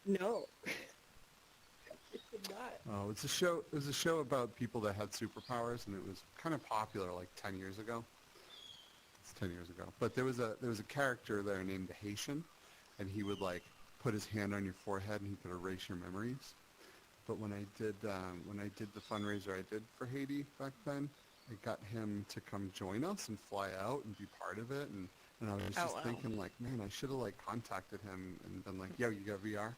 No. It did not. Oh, it's a show. It was a show about people that had superpowers, and it was kind of popular like 10 years ago. It's 10 years ago. But there was a character there named the Haitian, and he would like put his hand on your forehead and he could erase your memories. But when I did the fundraiser I did for Haiti back then, I got him to come join us and fly out and be part of it, and I was just thinking like, man, I should have like contacted him and been like, yo, you got VR?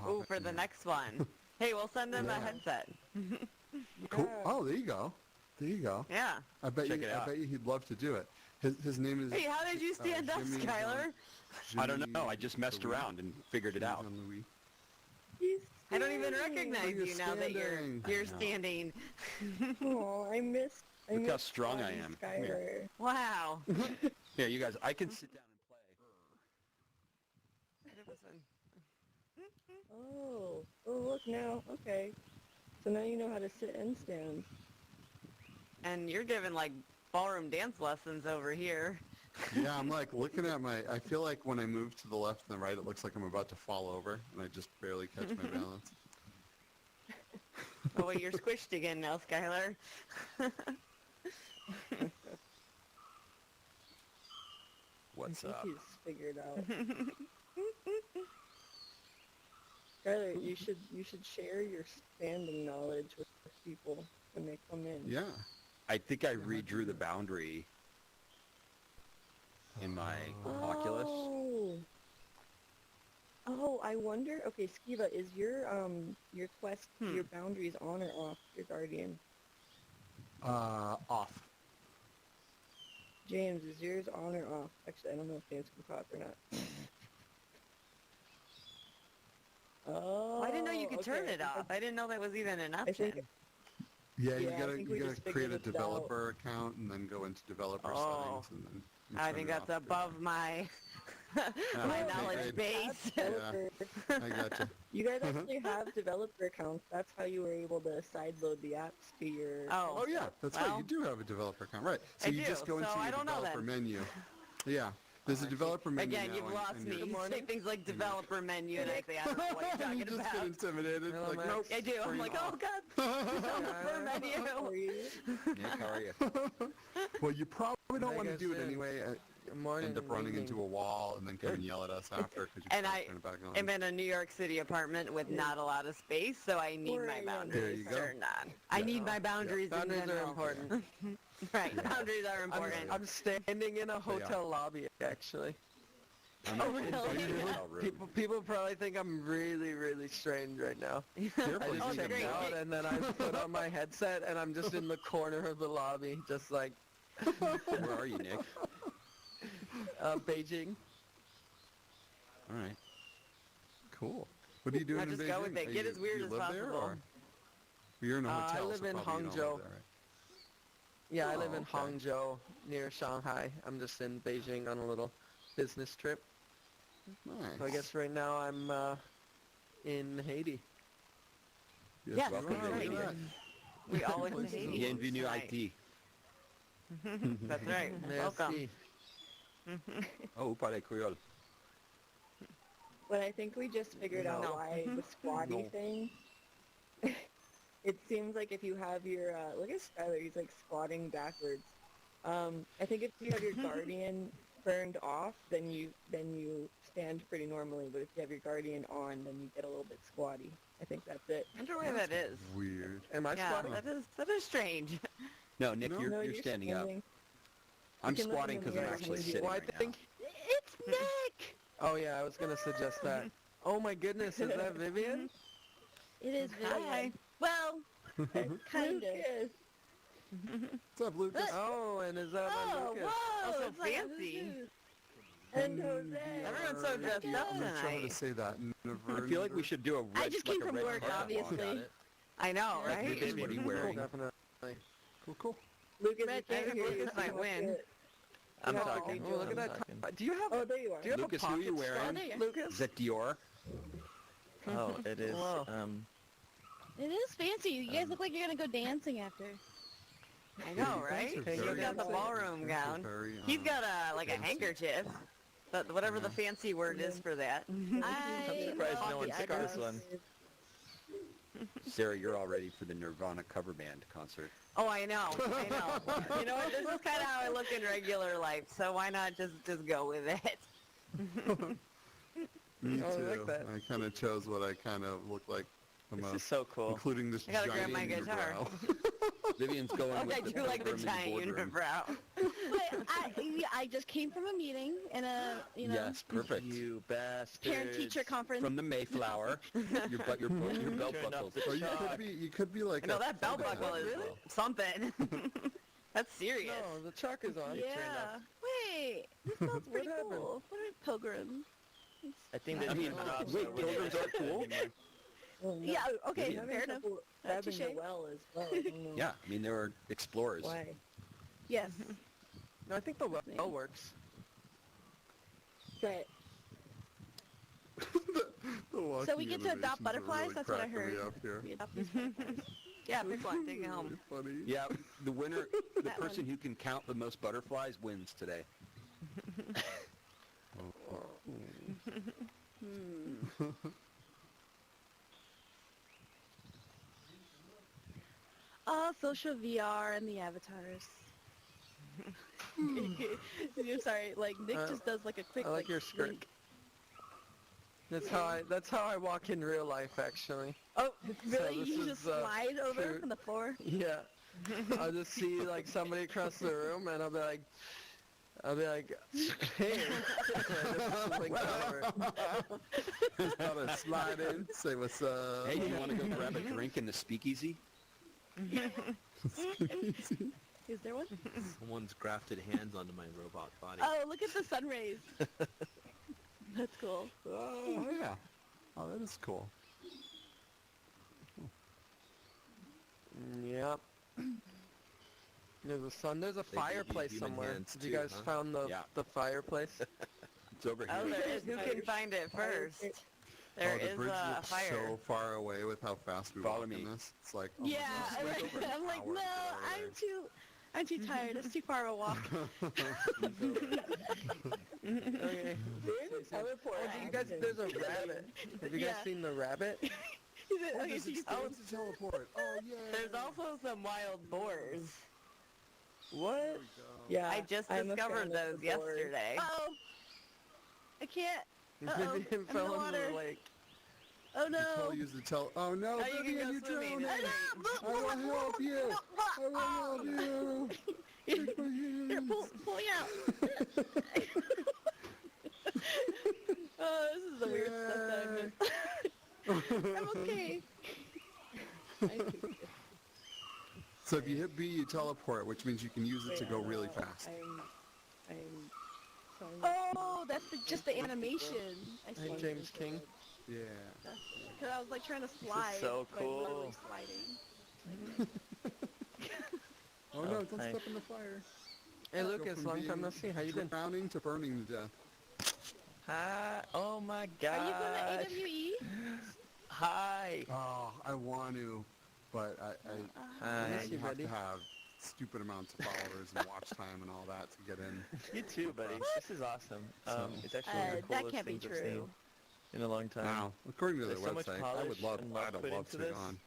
Ooh, for the next one. Hey, we'll send him a headset. Cool. Oh, there you go. There you go. Yeah. I bet you he'd love to do it. His name is. Hey, how did you stand up, Skyler? I don't know. I just messed around and figured it out. I don't even recognize you now that you're standing. Oh, I missed. Look how strong I am. Come here. Wow. Here, you guys. I can sit down and play. Oh, look now. Okay. So now you know how to sit and stand. And you're giving like ballroom dance lessons over here. Yeah, I'm like looking at I feel like when I move to the left and the right, it looks like I'm about to fall over, and I just barely catch my balance. Oh, wait, you're squished again now, Skyler. What's I up? think he's figured out. Skyler, you should share your standing knowledge with people when they come in. Yeah. I think I redrew the boundary in my Oculus. Oh, I wonder. Okay, Skiva, is your quest, your boundaries on or off your guardian? Off. James, is yours on or off? Actually, I don't know if James can talk or not. Oh, I didn't know you could turn it off. I didn't know that was even an option. Yeah, you I gotta think we just create a figured it developer account and then go into developer settings and then. I think that's above my my knowledge base. Yeah, I gotcha. You guys actually have developer accounts. That's how you were able to sideload the apps to your... Oh yeah, that's right. You do have a developer account, right? So you just go into your developer menu. Yeah. There's a developer menu. Again, you've lost me. You say things like developer menu, and I say, I don't know what you're talking about. You just get intimidated. Like, nope. I do. I'm like, oh, God. Developer menu. How are you? Nick, how are you? Well, you probably don't want to do it anyway. End up running into a wall and then come and yell at us after because you can't turn it back on. I'm in a New York City apartment with not a lot of space, so I need my boundaries turned on. I need my boundaries in general. Boundaries are important. Right, boundaries are important. I'm standing in a hotel lobby, actually. Oh, really? People probably think I'm really, really strange right now. I just checked out, and then I put on my headset, and I'm just in the corner of the lobby, just like... Where are you, Nick? Beijing. All right. Cool. What are you doing in Beijing? Just go with it. Get as weird as possible. You're in a hotel. I live in Hangzhou. Yeah, I live in Hangzhou, near Shanghai. I'm just in Beijing on a little business trip. Nice. So I guess right now I'm in Haiti. Yes, welcome to Haiti. We all went to Haiti. Bienvenue Haiti. That's right. Welcome. Oh, parle Creole. But I think we just figured out why the squatty thing. It seems like if you have your look at Skyler, he's like squatting backwards. I think if you have your guardian turned off, then you stand pretty normally. But if you have your guardian on, then you get a little bit squatty. I think that's it. I wonder why that is. Weird. Am I squatting? That is strange. No, Nick, No, you're standing up. I'm can look squatting in the because I'm mirror actually and sitting Well, I right think... It's Nick! Oh yeah, I was gonna suggest that. Oh my goodness, is that Vivian? It is Hi. Well, kind of. What's up, Lucas? Oh, and is that Lucas? whoa, so it's like fancy. And Jose. Everyone's so dressed up I'm trying to tonight. say that in a I feel like we should do a red, I just came from red work, carpet obviously. walk on it. I know, right? Lucas, what are you wearing? Definitely. Cool. Lucas, Red we can't hear you. Lucas might win. I'm Yeah, talking. Oh, look at that. Do you have? Oh, there you are. Do you have Lucas, a who are pocket you wearing? squad, Lucas? Is that Dior? Oh, it is. Wow. It is fancy. You guys look like you're gonna go dancing after. I know, right? He's He's got the ballroom gown. He's got a handkerchief. But whatever the fancy word is for that. I'm I surprised surprised no one took this one. Sarah, you're all ready for the Nirvana cover band concert. Oh, I know. You know what? This is kind of how I look in regular life, so why not just go with it? Me Oh, I too. like that. I kind of chose what I kind of look like the This most, is so cool. including this I gotta grab giant my guitar. unibrow. Vivian's going I with do like the Berman giant boardroom. unibrow. But I just came from a meeting and Yes, perfect. You bastard. parent-teacher conference. From the Mayflower, your belt buckles. Or you could be like. No, a that belt Florida buckle hat is as well. something. That's serious. No, the chalk is on. Yeah. Wait, this smells pretty happened? cool. What are pilgrims? I think that I mean, props wait, are really pilgrims are cool? Well, no, Yeah. Okay. Yeah. Fair enough. Grabbing Touche. the well as well. I don't know Yeah, I mean, they were explorers. Why? Yes. No, I think the well works. But So we get to adopt butterflies? That's what I heard. Me up here. We adopt these butterflies. Yeah, pick one. Take it home. Really funny. Yeah, the winner, the That person one. who can count the most butterflies wins today. Social VR and the avatars. I'm sorry, like Nick just does like a quick I like your skirt. link. That's how I walk in real life, actually. Oh, really? this You is, just slide over true. on the floor? Yeah. I'll just see like somebody across the room, and I'll be like, hey. Just blink over. Just gotta slide in, say what's up. Hey, you want to go grab a drink in the speakeasy? Is there one? Someone's grafted hands onto my robot body. Oh, look at the sun rays. That's cool. Oh yeah. Oh, that is cool. Yep. There's a sun. There's a They give you fireplace human somewhere. hands Have you too, guys huh? found Yeah. the fireplace? It's over here. Oh, there is. Who can find it first? There the is bridge a looks fire. so far away with how fast we Follow walk me. in this. It's like, oh my Yeah, gosh, it's over an I'm like, hour no, to get over I'm too tired. It's too far of a walk. Okay. teleport. Oh, you guys, there's a rabbit. Have you guys Yeah. seen the rabbit? Is it, there. okay, This so you- extends to teleport. Oh yeah. There's also some wild boars. What? Yeah, I just I'm a discovered fan of those the board. yesterday. Uh-oh. I can't. Uh-oh. Vivian I'm in the fell into water. the lake. Oh no. Tell use the tell. Oh no, Oh, you can Vivian, go you're swimming. drowning. I I will help you. I will help you. Good for you. Here, pull me out. Oh, this is the weird stuff that I missed. I'm okay. So if you hit B, you teleport, which means you can use it to go really fast. I'm sorry. Oh, that's just the animation. I see. Hey, James King. Yeah. Because I was like trying to slide. so like, literally cool. sliding. Oh no, don't hi. step in the fire. Hey, Go Lucas, from long time being no see. How you been? Drowning to burning to death. Hi. Oh my Are god. you going to AWE? Hi. Oh, I want to, but I Hi. Miss you, have buddy. to have stupid amounts of followers and watch time and all that to get in. You too, buddy. This is awesome. It's actually one of the That coolest can't be things I've seen true. in a long time. Now, according to their There's so much website, I would polish love. and love I'd put love into to this. go on.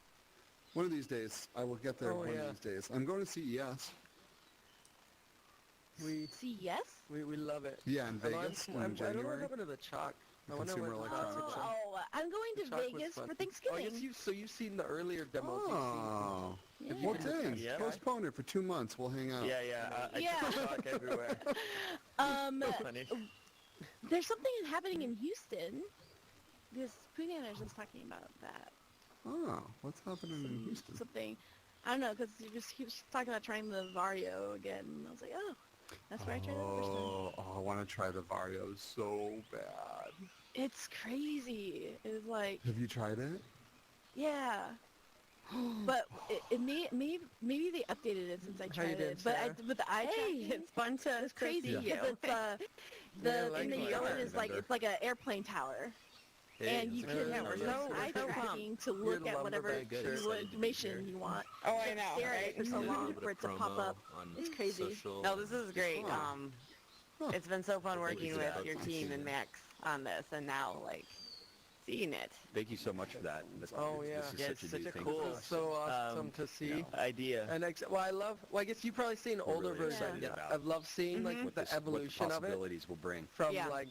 One of these days, I will get there. Oh, One yeah. of these days, I'm going to CES. See, yes? We love it. Yeah, in Although Vegas I in don't know what January. happened to the chalk. I wonder Consumer what electronics show. I'm going The to chalk was Vegas fun. for Oh, Thanksgiving. yes, so you've seen the earlier demos. Oh, Yeah. well, been to dang! Yeah. Postpone it for 2 months. We'll hang out. Yeah, yeah. I Yeah. took the talk everywhere. Funny. There's something happening in Houston. This Pooh was talking about that. Oh, what's happening in Houston? Something. I don't know, because he was talking about trying the Vario again. And I was like, oh, that's where I tried it the first time. Oh, I want to try the Vario so bad. It's crazy. It's like, Have you tried it? yeah. But maybe they updated it since I How you tried doing, it. But Sarah? with the eye tracking, It's fun to it's crazy. see you. Because it's Yeah, the like thing that you it. go in I is like remember. it's like an airplane tower. And you Yeah, can yeah, use we're so- eye so tracking to You're look the at whatever lumberback good. you- Excited to be information here. you want. Oh, I know, Stare at right? it for so A little long bit of for it to pop promo up. on It's crazy. social- No, this is great. Huh. It's been so fun Thank working you. with Yeah, your that's team awesome. and Max on this, and now like seeing it. Thank you so much for that. Oh, yeah. This is Yeah, such it's a new such a thing cool- for It's us. so awesome to see. idea. And well, I guess you've probably seen We're older really versions. excited about I've loved seeing like what the evolution what the of it possibilities will bring. from Yeah. like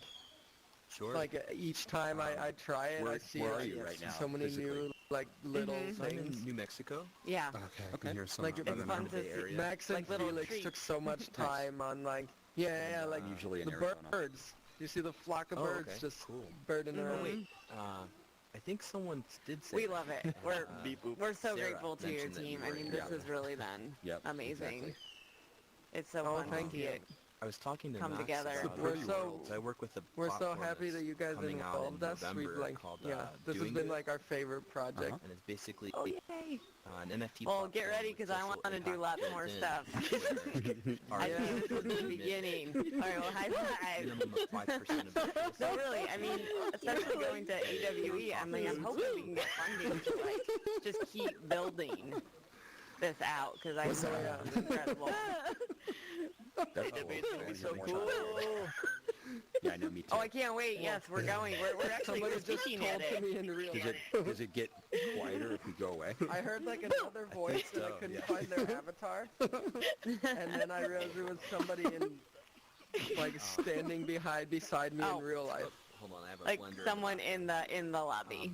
Sure. each time I try it, Where- I see where like, are you right now, so many physically? new like little So I'm things. in New Mexico. Yeah. Okay, I can hear some Like, of it's that. fun now. to Bay see. Area. Max and Like little Felix treats. took so much time on like like usually in the Arizona. birds. You see the flock of Oh, birds okay. just Cool. birding Mhm. around. Wait, I think someone did say We that. love it. We're Beep boop. we're so Sarah grateful to your mentioned that you team. I were mean, in this Arizona. has really been Yep, amazing. exactly. It's so Oh, fun to thank see you. it. I was talking to Come Max together. about We're it. so- I work with a We're so platform happy that's that you guys coming out involved in us. We've November like called, this has Doing been Good, like our favorite project. and it's basically Oh yay! an NFT. Well, get platform ready with because I social want to do impact lots built more in, stuff. where I Yeah. think this is the beginning. All right, well, high five. minimum of 5% of the No, really. I mean, especially going to AWE, I'm hoping we can get funding to like just keep building this out because I know it's incredible. That's It's gonna be so more cool. time. Yeah, I know, me too. Oh, I can't wait. Yes, we're going. We're actually Somebody we're just speaking told at to it. me in real life. Does it get quieter if we go away? I heard like another voice and I so, couldn't yeah. find their avatar. And then I realized it was somebody in like standing beside me Oh. in real life. Hold on, I have a Like blender. someone in the lobby.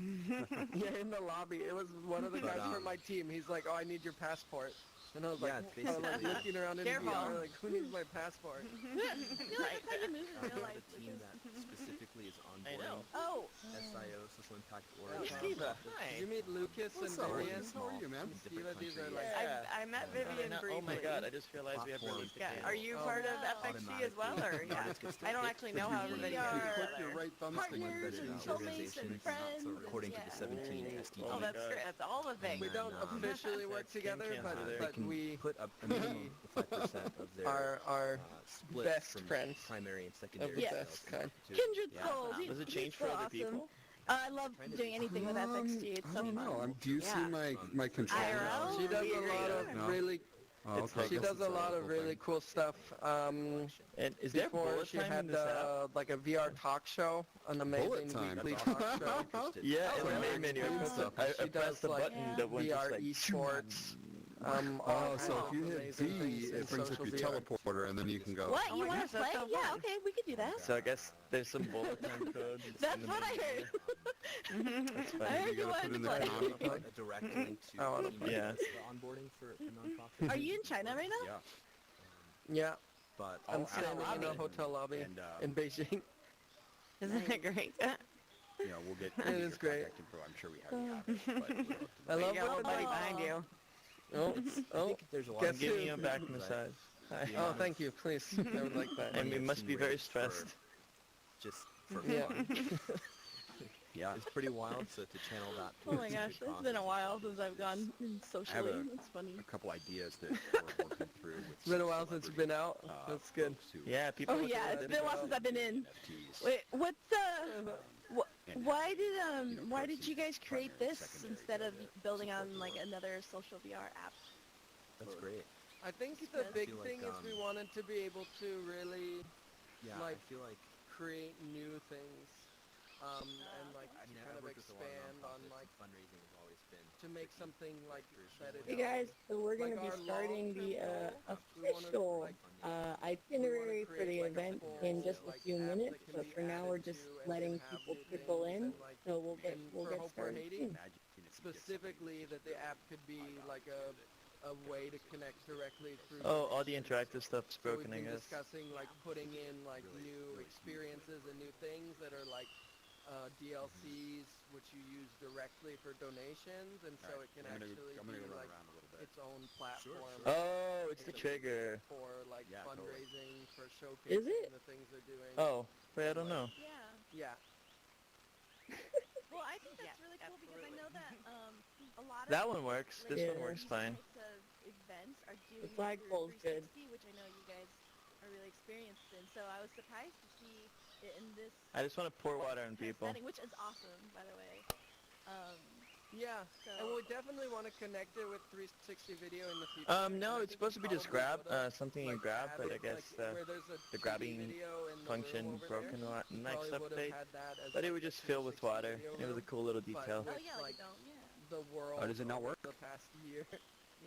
Yeah, in the lobby. It was one of the But, guys from my team. He's like, "Oh, I need your passport." And I was like, Yeah, it's I was like basically- looking around in Careful. VR, like, who needs my passport? I feel like that's how you move in real life. The team that specifically is I know. onboarding Oh, SIO, social impact Oh, org. Steva. Hi. Did you meet Lucas What's and up? Vivian? How are you, man? Steva, these are like, Yeah. I met Vivian briefly. Oh my god, I just realized we have Platform. released a Yeah. game. Are you Oh. part of wow. FXG as well, or yeah? I don't actually know how everybody We knows are You each click your other. right thumbstick with partners that and is soulmates organization and is friends. not according to and the yeah. 17 Oh. SDGs. Oh, my that's God. great. That's all the things. we don't officially work That's skin together, cancer but, there. but can we put a minimum of 5% of their are split best from friends primary and of secondary the Yes. sales best kind. to- Kindred Yeah. souls. Does it He's change so for other awesome. people? I love doing anything with FXG. It's I so don't fun. know. Do you see Yeah. my controller? IRL? She does we a agree. lot of No. really. Oh, okay. She does a lot of really cool stuff. And is there Before bullet she time in had this app? like a VR talk show, an amazing Bullet time. weekly That's talk show. Yeah, Oh, in the yeah. main menu. Explain stuff. I She does pressed the like button that went VR just like... esports. Oh, so if you hit amazing B, things in it brings up social your VR. teleporter, and then you can go. What? Oh You my want gosh, to that's play? so Yeah, fun. okay, we could do that. So I guess there's some bullet time code. That's in the what I main heard. menu. That's I funny. heard You you gotta wanted put to in the play. Konami a code. direct link to I wanna team play. Yeah. the onboarding for a nonprofit. Are you in China right now? Yeah. Yeah, But I'm I'll standing ask in a them, hotel lobby and, in Beijing. Isn't that great? you know, we'll get It your is great. contact info. I'm sure we have it, but we'll look I You love got a little what buddy they. behind you. Oh, I oh, think there's a lot Guess of Give who? me a back massage. Hi. oh, thank you, please. I would like that. And we I've must seen be very rates for stressed. just for Yeah. fun. Yeah. It's pretty wild, so to channel that. Oh my gosh, it's been a while since I've gone socially. It's funny. a couple ideas that we're working through with It's been a while since you've been out. That's good. folks who Yeah, people. Oh look yeah, at it's it been a while go, since I've been in. NFTs. Wait, what's And, why did you know, why did proceeds you guys from create primary, this secondary instead of sales, building on support like for another social VR app? That's great. I think the I big feel like, thing is we wanted to be able to really Yeah, Like- I feel like create new things, and like I mean, kind I've of worked with a lot of expand on nonprofits, like and fundraising has always been to make something like that. Hey guys, so we're going to Like be our starting the long-term goal, we wanna, official like, itinerary for create, the like, a event full, in just a like, few app that minutes, can but be for now added we're just to and letting have people new trickle things in, and, like, so we'll get for Hope for started Haiti, soon. Imagine if you get specifically that the app could be like a way to connect directly through. Oh, all the interactive stuff's So we've broken, I been guess. discussing like putting in like new experiences and new things that are like DLCs, which you use directly for donations, and so it can I'm gonna actually go be run like around a little bit. its own platform. Oh, it's the trigger. For like Yeah, totally. fundraising, for showcasing it? the things they're doing. Oh, wait, I don't know. Yeah. Yeah. Well, I think that's Yeah, really cool because I know that a lot of That one works. This Yeah. one works fine. types of events are doing The flagpole's good. 360, which I know you guys are really experienced in. So I was surprised to see it in this I just want to pour water on kind of people. setting, which is awesome, by the way. Yeah, and we definitely want to connect it with 360 video in the future. No, it's supposed to be just grab, something you grab, but I guess where there's a the 2D grabbing video in the function room over broken there, in the you next probably would update. have had that as But it like would a just fill with 360 water. video It was a room, cool little but detail. Oh with, yeah, like like, a dome. Yeah. the world Oh, does it not over work? the past year.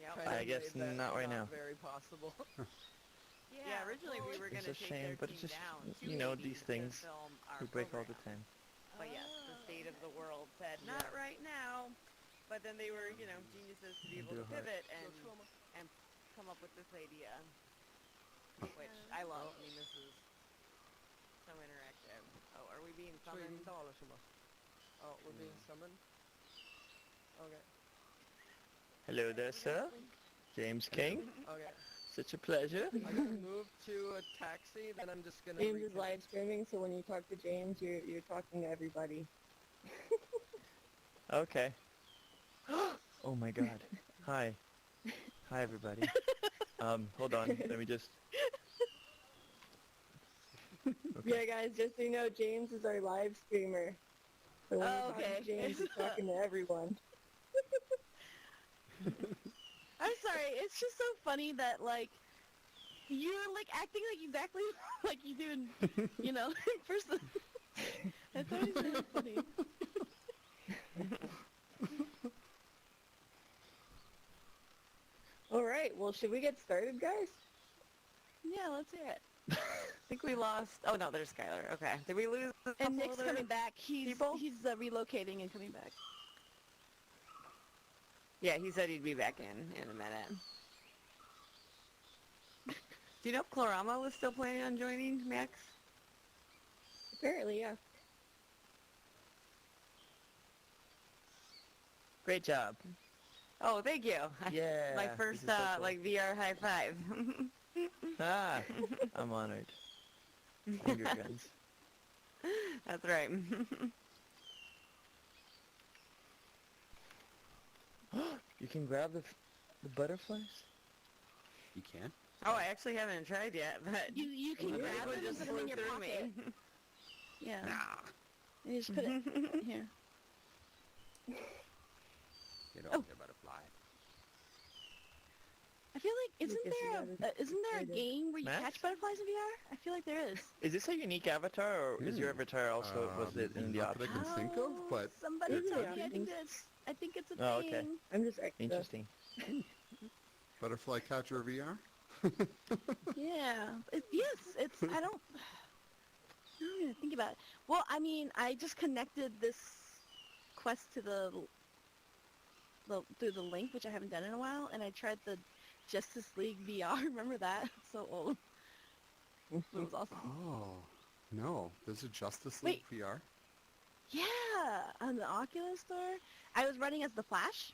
Yep. kinda I guess made that not right now. very possible. Yeah, originally we were It's going a to take shame, their but team it's just, down to you know, Haiti these to things film our we break all the program. time. But yes, the state of the world said, Yeah. not right now. But then they were, you know, geniuses to be able to Do hard. pivot and come up with this idea, which I love. I mean, this is so interactive. Oh, are we being summoned? Oh, we're being summoned? Okay. Hello there, sir. James King. Okay. Such a pleasure. I gotta move to a taxi, then I'm just gonna James is reconnect. live streaming, so when you talk to James, you're talking to everybody. Okay. Oh my god. Hi. Hi, everybody. Hold on. Let me just... Yeah, guys, just so you know, James is our live streamer. So when you talk Okay. to James, he's talking to everyone. I'm sorry. It's just so funny that like you're like acting like exactly like you do in, you know, in person. I thought it was really funny. All right, well, should we get started, guys? Yeah, let's hear it. I think we lost. Oh no, there's Skyler. Okay, did we lose? a And couple Nick's other coming back. He's people? relocating and coming back. Yeah, he said he'd be back in a minute. Do you know if Clorama was still planning on joining, Max? Apparently, yeah. Great job. Oh, thank you. Yeah. My this first is so cool. like VR high five. Ah, I'm honored. Finger guns. That's right. You can grab the butterflies? You can? Oh, I actually haven't tried yet, but You can the grab big one them and just put them flew in your through pocket. me. Yeah. Nah. And you just put it here. Get Oh. over there, butterfly. I feel like Lucas, you isn't there a gotta- game where you Max? catch butterflies in VR? I feel like there is. Is this a unique avatar, or is your avatar also, was it in the not that I option? can think of, but Somebody it's told an me. option. I think it's a Oh, thing. okay. I'm just extra. Interesting. Butterfly Catcher VR? Yeah. Yes, it's, I don't even think about it. Well, I mean, I just connected this quest to through the link, which I haven't done in a while, and I tried the Justice League VR. Remember that? It's so old. It was awesome. Oh, no. There's a Justice League VR? Yeah, on the Oculus store. I was running as the Flash,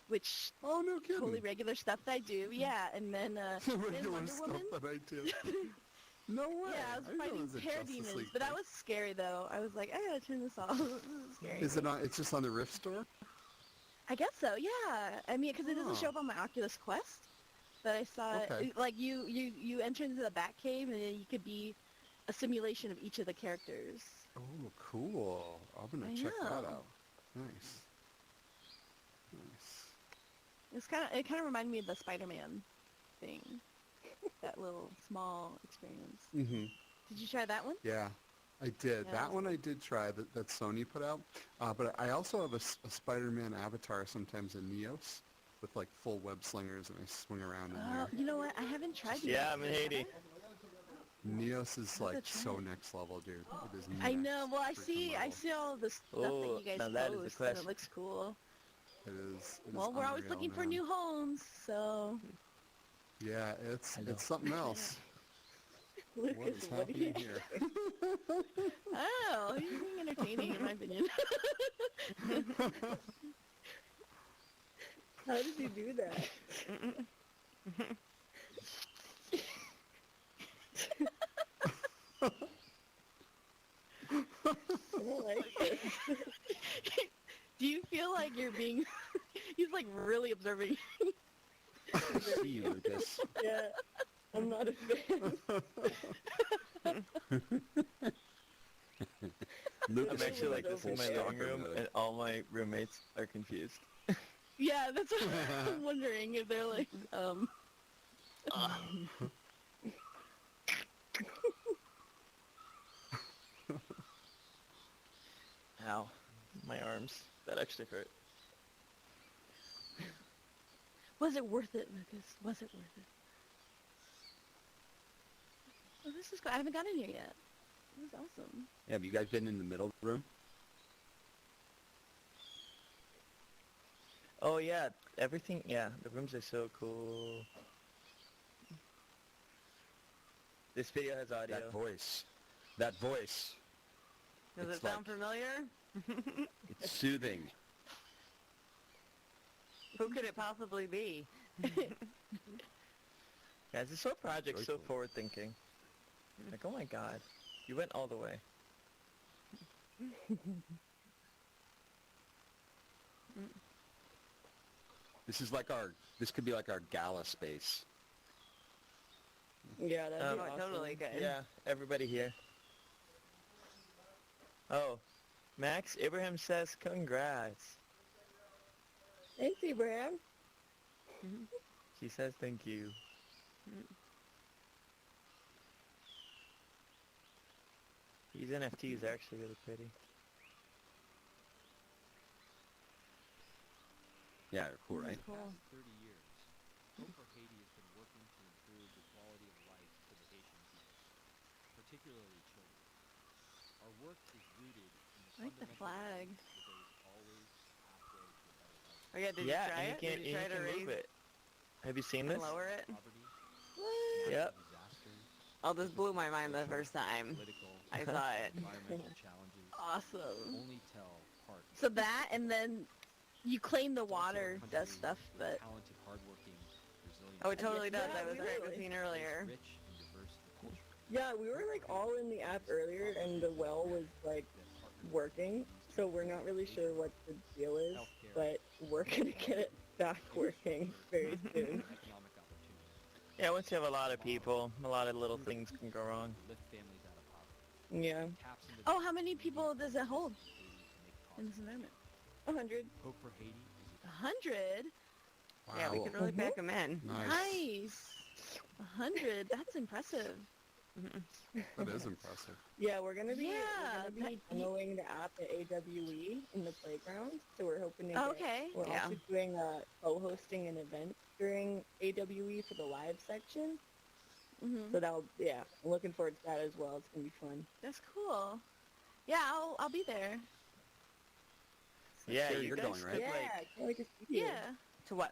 which Oh, no kidding. totally regular stuff that I do. Yeah, and then The then regular Wonder stuff Woman. that I do. No way. Yeah, I was didn't know fighting there was a Justice parademons, League but that thing. was scary though. I was like, I gotta turn this off. This is scary. Is it on? It's just on the Rift store? I guess so. Yeah. I mean, because it doesn't show Oh. up on my Oculus Quest, but I saw Okay. it. Like you enter into the Batcave, and then you could be a simulation of each of the characters. Oh, cool. I'm gonna I check that know. out. Nice. Nice. It kind of reminded me of the Spider-Man thing. That little small experience. Mm-hmm. Did you try that one? Yeah, I did. Yeah, That that's one I did try that Sony put out. But I also have a Spider-Man avatar sometimes in Neos with like full web slingers, and I swing around in there. You know what? I haven't tried it. Yeah, yet. I'm in Haiti. Neos is I'll have like to try so it. next level, dude. It is I next know. Well, I freaking level. see all the stuff Oh, that you guys now that is the post, and question. it looks cool. It is. Well, we're always unreal, looking for man. new homes, so. Yeah, it's Hello. something else. What Lucas, is what do you happening here? Oh, he's being entertaining in my opinion. How did you do that? I don't like this. Do you feel like you're being? He's like really observing. See you, Lucas. Yeah, I'm not a fan. Lucas I'm actually like was this in my over living there. room, and all my roommates are confused. Yeah, that's what I'm wondering if they're like, Ow, my arms. That actually hurt. was it worth it, Lucas? Was it worth it? Oh, this is cool. I haven't got in here yet. This is awesome. Yeah, have you guys been in the middle room? Oh yeah, everything. Yeah, the rooms are so cool. This video has audio. That voice. That voice. Does It's it sound like- familiar? It's soothing. Who could it possibly be? Guys, this whole project's Very so cool. forward thinking. Like, oh my god, you went all the way. This could be like our gala space. Yeah, that'd Oh, be awesome. Totally good. Yeah, everybody here. Oh, Max Abraham says congrats. Thanks, Abraham. She says thank you. These NFTs are actually really pretty. Yeah, they're cool, right? Cool. past 30 years, Hope for Haiti has been working to improve the quality of life for the Haitian people, particularly children. Our work is rooted in the I like the fundamental flag. belief that there is always a pathway to a better life. Oh yeah, did yeah, you try and it? you can, Did you try to move raise it. Have you seen and this? lower it? Poverty, What? Yep. disasters, Oh, this blew my mind the first time political, I saw it. environmental challenges Awesome. only tell part. So that, and then you claim the It's also a water does country stuff, with but talented, hardworking, resilient Oh, it people totally does. Yeah, I was we at really- Christine that is earlier. rich and diverse in culture. Yeah, we were like all in the app earlier, and the well was like That partners with working. communities So to we're not really education, sure what the deal is, healthcare, but we're gonna get it back working very soon. economic opportunity, Yeah, once you have a lot of people, a lot of little things can go wrong. to lift families out of poverty. Yeah, Taps into oh, the how many people does it hold Haiti to make in progress. this environment? 100. Hope for Haiti is 100? Yeah, we could really pack them in. Nice. 100. That's impressive. That is impressive. Yeah, we're gonna be Yeah, demoing the app at AWE in the playground. So we're hoping to get. Okay. We're Yeah. also doing co-hosting an event during AWE for the live section. Hmm. So I'm looking forward to that as well. It's gonna be fun. That's cool. Yeah, I'll be there. Yeah, Sure, you you're guys going, right? could, Yeah, like, I can't wait to see you. Yeah. To what?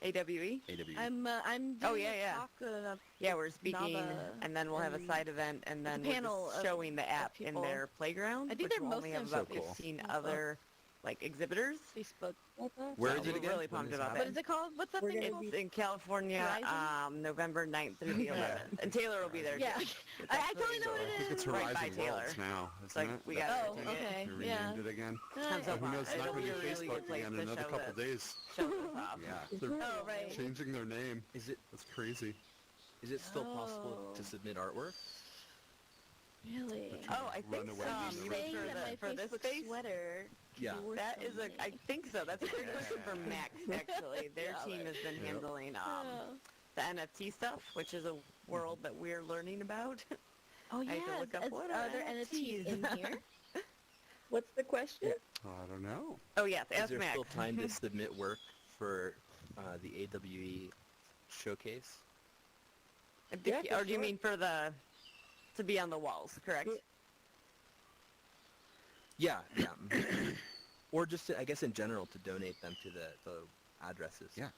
AWE? AW. I'm doing Oh, yeah, yeah. a talk, Yeah, we're speaking, Nava and then we'll have a and side event, and then a we're panel just of- showing the app in people. their playground. I think which they're will only have mostly on about So cool. 15 Facebook. other like exhibitors. Facebook. Where So is it we're again? really When pumped is about that? What that. is it called? What's that We're thing gonna called? It's in California, Horizon? November 9th through the 11th. And Taylor will be there Yeah. too. I totally know what I it think it's is. Right by Horizon Taylor. Worlds now, It's isn't like it? we That- got Oh, okay. They Yeah. renamed it again. Sounds so Who knows? fun. It's not It'll going be to a be really good Facebook place again to in another show couple this. days. Show this off. Yeah. They're Oh, right. changing their name. Is it That's crazy. still possible Oh. to submit artwork? Really? Oh, I think Run away so. from You're You the mean saying that my for this Facebook space? sweater could Yeah. be worth That so is I many. think so. That's a great question for Max, actually. Their Yeah, team right. has been Yep. handling Oh. the NFT stuff, which is a world that we're learning about. Oh I yeah. had to look up what are there NFTs in here? What's the question? Oh, I don't know. Oh, yes. Is Ask there Max. still time to submit work for the AWE showcase? Yeah, for Or do you sure. mean to be on the walls, correct? Yeah, yeah. Or just, I guess, in general, to donate them to the addresses. Yeah.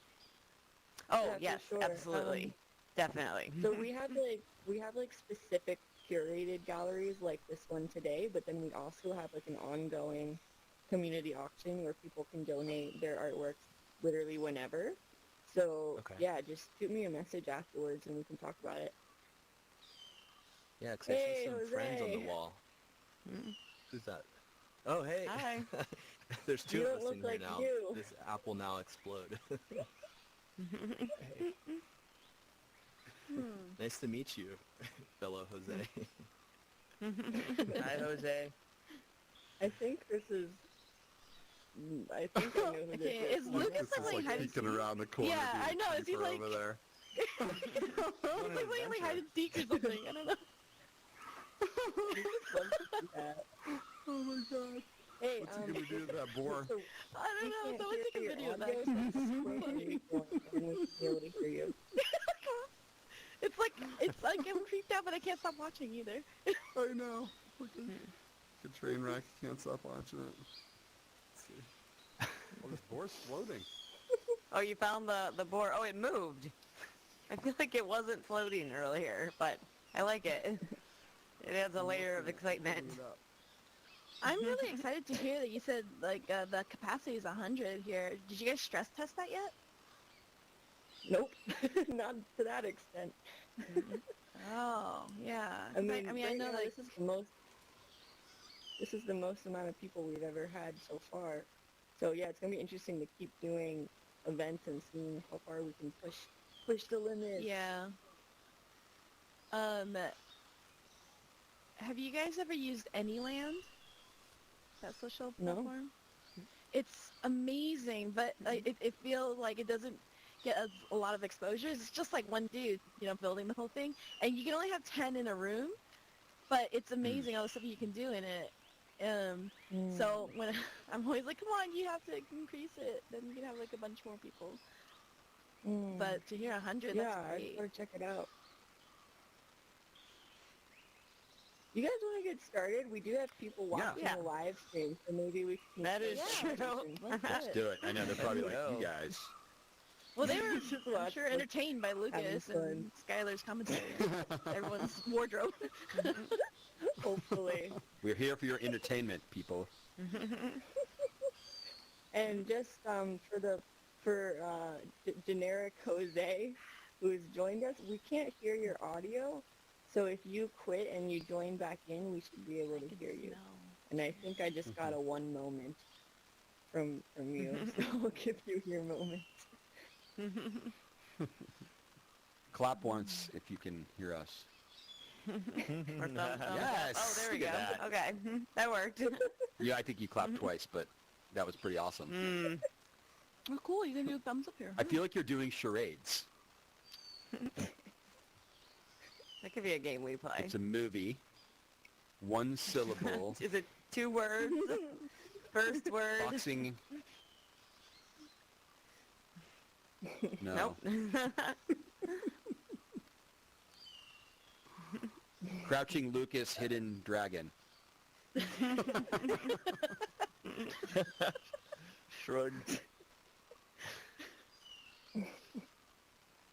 Oh, Yeah, for yes, sure. absolutely. Definitely. So we have like specific curated galleries like this one today, but then we also have like an ongoing community auction where people can donate their artworks literally whenever. So Okay. yeah, just shoot me a message afterwards and we can talk about it. Yeah, because I Hey, see some friends on the Jose. wall. Mm. Who's that? Oh, hey. Hi. There's two You of don't us look in here like now. you. This app will now explode. Nice to meet you, fellow Jose. hi, Jose. I think this is. I think I know who this Okay, is. is Lucas Lucas is like like hide and peeking seek? around the corner. Yeah, being I know, is he creeper like- over there? He's like hide and seek or something. I don't know. Yeah. Oh my god. Hey, What's he gonna do to that boar? So I don't know. can't Someone hear take a your video of that. audio, 'cause so it's just so go ahead and funny. keep going, and we should be able to hear you. It's like I'm creeped out, but I can't stop watching either. I know. Look at a train wreck. Can't stop watching it. Let's see. Oh, this boar's floating. Oh, you found the boar. Oh, it moved. I feel like it wasn't floating earlier, but I like it. It adds a layer of excitement. Bring it up. I'm really excited to hear that you said like the capacity is 100 here. Did you guys stress test that yet? Nope, not to that extent. Oh, yeah. I mean, I right know now, like this is the most amount of people we've ever had so far. So yeah, it's gonna be interesting to keep doing events and seeing how far we can push the limits. yeah. Have you guys ever used Anyland? That social No. platform? It's amazing, but it feels like it doesn't get a lot of exposures. It's just like one dude, building the whole thing, and you can only have 10 in a room, but it's amazing all the stuff you can do in it. So when I'm always like, come on, you have to increase it, then you can have like a bunch more people. But to hear 100, yeah, that's I great. gotta check it out. You guys want to get started? We do have people watching Yeah. the live stream, so maybe we can. That is start true. conversations. Let's do it. I know they're probably like, you guys. Well, they were, Just I'm watch sure, us entertained by Lucas fun. and Skyler's commentary. Everyone's wardrobe. Hopefully. We're here for your entertainment, people. And just for generic Jose, who's joined us, we can't hear your audio. So if you quit and you join back in, we should be able to hear you. And I think I just got a one moment from you, so I'll give you your moment. Clap once if you can hear us. Or thumbs up. Yes, Oh, there we look go. at that. Okay, that worked. Yeah, I think you clapped twice, but that was pretty awesome. Oh, cool. You can do a thumbs up here. I feel like you're doing charades. That could be a game we play. It's a movie. One syllable. Is it 2 words? First word? Boxing. No. Nope. Crouching Lucas, Hidden Dragon. Shrugged.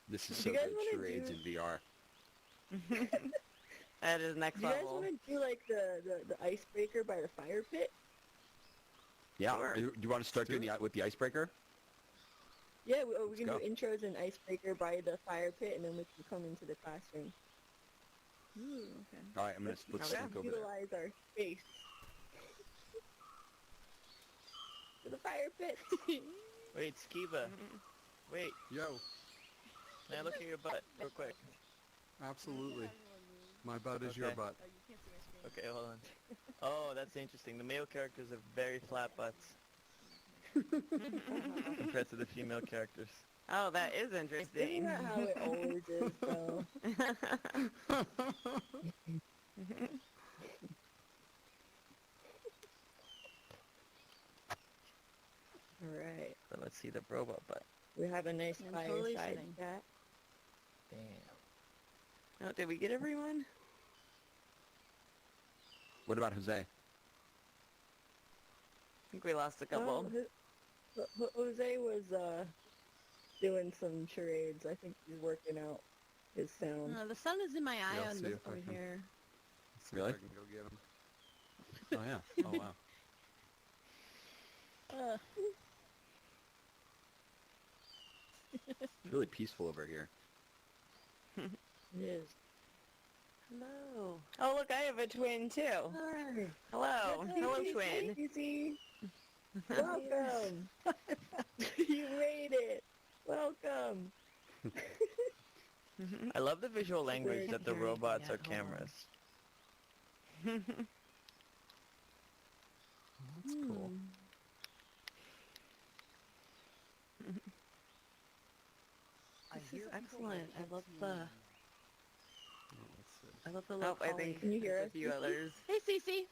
This is Do so you guys good. wanna Charades do- in VR. That is next Do you guys level. want to do like the icebreaker by the fire pit? Yeah. Sure. Do you want to start doing with the icebreaker? Yeah, we can go. do intros and icebreaker by the fire pit, and then we can come into the classroom. Ooh, okay. All right, let's Okay. sneak over there. Utilize our space. To the fire pit. Wait, Skiba. Wait, Yo, can I look at your butt real quick? absolutely. My butt is your Okay. butt. Okay, hold on. Oh, that's interesting. The male characters have very flat butts compared to the female characters. Oh, that is Isn't interesting. that how it always is, though? Alright. So let's see the robot butt. We have a nice I'm totally fireside sitting. chat. Damn. Oh, did we get everyone? What about Jose? I think we lost a couple. Jose was doing some charades. I think he's working out his sound. The sun is in my eye Yeah, I'll on see this if I over can- here. See Really? if I can go get him. Oh, yeah. Oh, wow. It's really peaceful over here. It is. Hello. Oh, look, I have a twin, too. Hi. Hello. Hello, twin. Easy. Welcome. You made it. Welcome. I love the visual language that the Very robots scary. are cameras. It's cool. This is excellent. I love the Let's see. low Oh, I think Can you hear there's us? a few others. Hey, Cece. Hey,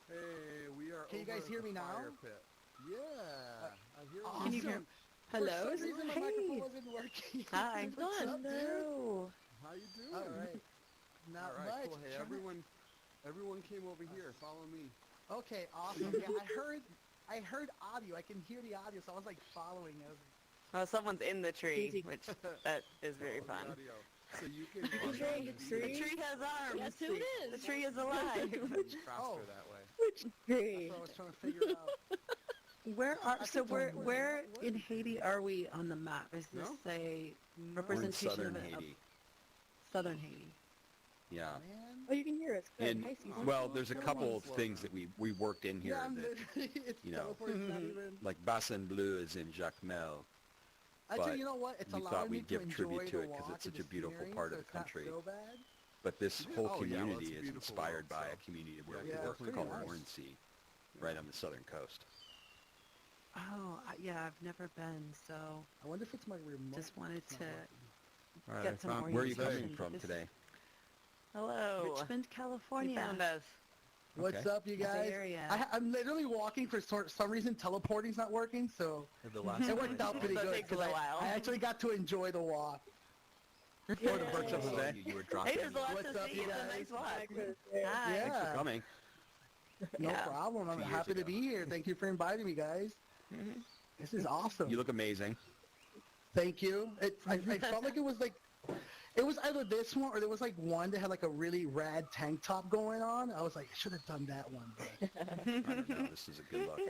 we are Can you over guys at hear the me now? fire pit. Yeah, I hear you. Can you hear? Awesome. Hello. For some reason, my microphone wasn't working. Hi. What's up, dude? Hello. How you doing? All right. Not All right, much. cool. Hey, everyone came over here. Follow me. Okay, awesome. Yeah, I heard audio. I can hear the audio, so I was like following. I was Oh, someone's in the tree, Easy. which that is very Follow fun. the audio. So you can Okay, The tree. tree has arms. Guess who it is? The tree is alive. faster Oh. that way. Tree. that's what I was trying to figure out. Where are I so think where I'm where where- in Haiti are we on the map? Is this No? a We're in representation southern of Haiti. southern Haiti? Yeah. Man. Oh, you can hear us. Good. And Hi, Cece. well, there's a couple of Slow things down. that we worked in here Yeah, I'm that, literally, it's you know. teleporting, not even. like Bassin Bleu is in Jacmel. Actually, but you know what? It's we allowing thought me we'd to give enjoy tribute to the it 'cause walk it's and such a the beautiful scenery, part so of the it's not country. so bad. But this Yeah, whole oh, yeah, well, it's community a is beautiful inspired world, by so- a community where Yeah, we work pretty called nice. Warrensea, right on the southern coast. Oh, yeah, I've never been, so I wonder if it's my remote. just wanted It's to not working. All right, get I some found Where are you orientation. coming from This- today? Hello. Richmond, You California. found us. What's Okay. up, you The Bay guys? Area. I'm literally walking for some reason. Teleporting's not working, so The last it worked out pretty So it good takes a because little while. I actually got to enjoy the walk. Or the birds of Yay. you were dropping. Hey, there's lots What's to up, see. you It's a guys? nice walk. Hi. Yeah. Thanks for coming. No Yeah. problem. I'm 2 years happy to ago. be here. Thank you for inviting me, guys. Mhm. This is awesome. You look amazing. Thank you. I felt like it was either this one or there was like one that had like a really rad tank top going on. I was like, I should have done that one. But I don't know. This is a good look.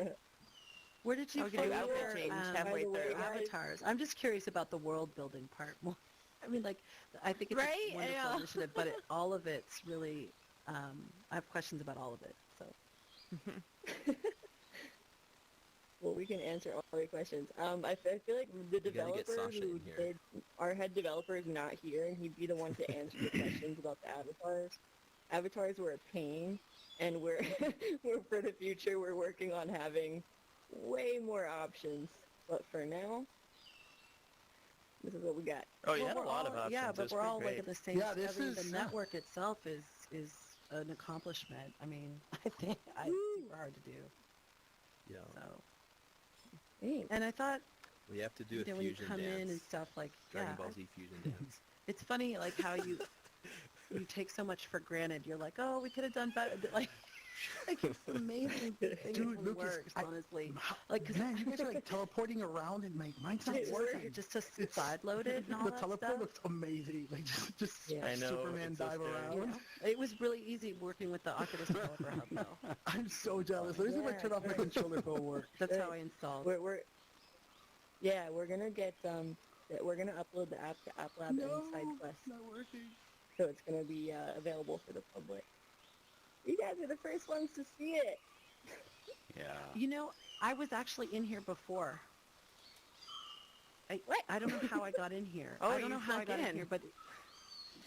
Where did you Okay, find outfit your change By halfway the way, through. guys- avatars? I'm just curious about the world building part more. I mean, like, I think it's Right? a wonderful Yeah. initiative, but all of it's really, I have questions about all of it. So Well, we can answer all your questions. I feel like the gotta get developer Sasha who in here. did our head developer is not here, and he'd be the one to answer the questions about the avatars. Avatars were a pain, and we're for the future we're working on having way more options. But for now, this is what we got. Oh, you Well, had a we're lot of all- options. Yeah, It but was we're pretty all like great. in the same. Yeah, this I mean, is- the network itself is an accomplishment. I mean, I think it's super hard to do. Yeah. So, Thanks. and I thought, We have to do you a know, when you fusion come in and dance. stuff like, Dragon yeah, Ball Z fusion dance. it's funny like how you take so much for granted. You're like, oh, we could have done better. Like it's amazing that thing Dude, actually Lucas, works. Honestly, like, 'cause man, you guys are like teleporting around and like mine's not It working. works. just to side load it and all The that teleport stuff. looks amazing. Like just Yeah. I know, Superman it's so dive scary. around. It was really easy working with the Oculus Developer Hub, though. I'm so jealous. Let me see if I Yeah, turn off my right. controller if it'll work. That's Right. how I installed. We're gonna get we're gonna upload the app to App Lab and SideQuest, it's not working. so it's gonna be available for the public. You guys are the first ones to see it. Yeah. You know, I was actually in here before. What? I don't know how I got in here. Oh, I don't you know how I snuck got in in. here, but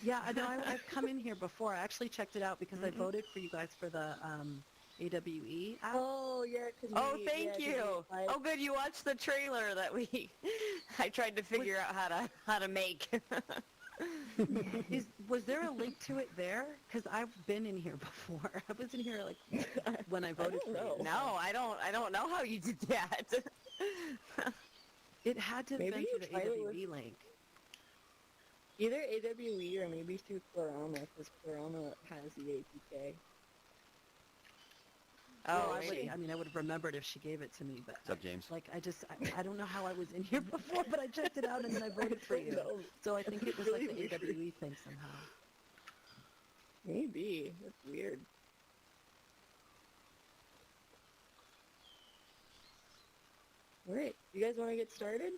yeah, I know I've come in here before. I actually checked it out because I voted for you guys for the AWE app. Oh yeah, Oh, thank you. Oh, good. You watched the trailer that we. I tried to figure out how to make. Was there a link to it there? Because I've been in here before. I was in here like when I voted for don't you. know. No, I don't know how you did that. It had to have Maybe been you through the tried it with- AWE link. Either AWE or maybe through Chlorama, because Chlorama has the APK. Oh, Well, maybe. I would have remembered if she gave it to me, but What's up, James? like I don't know how I was in here before, but I checked it out and then I voted for you. No, So I think it was Really like the weird. AWE thing somehow. maybe. That's weird. Alright, you guys want to get started?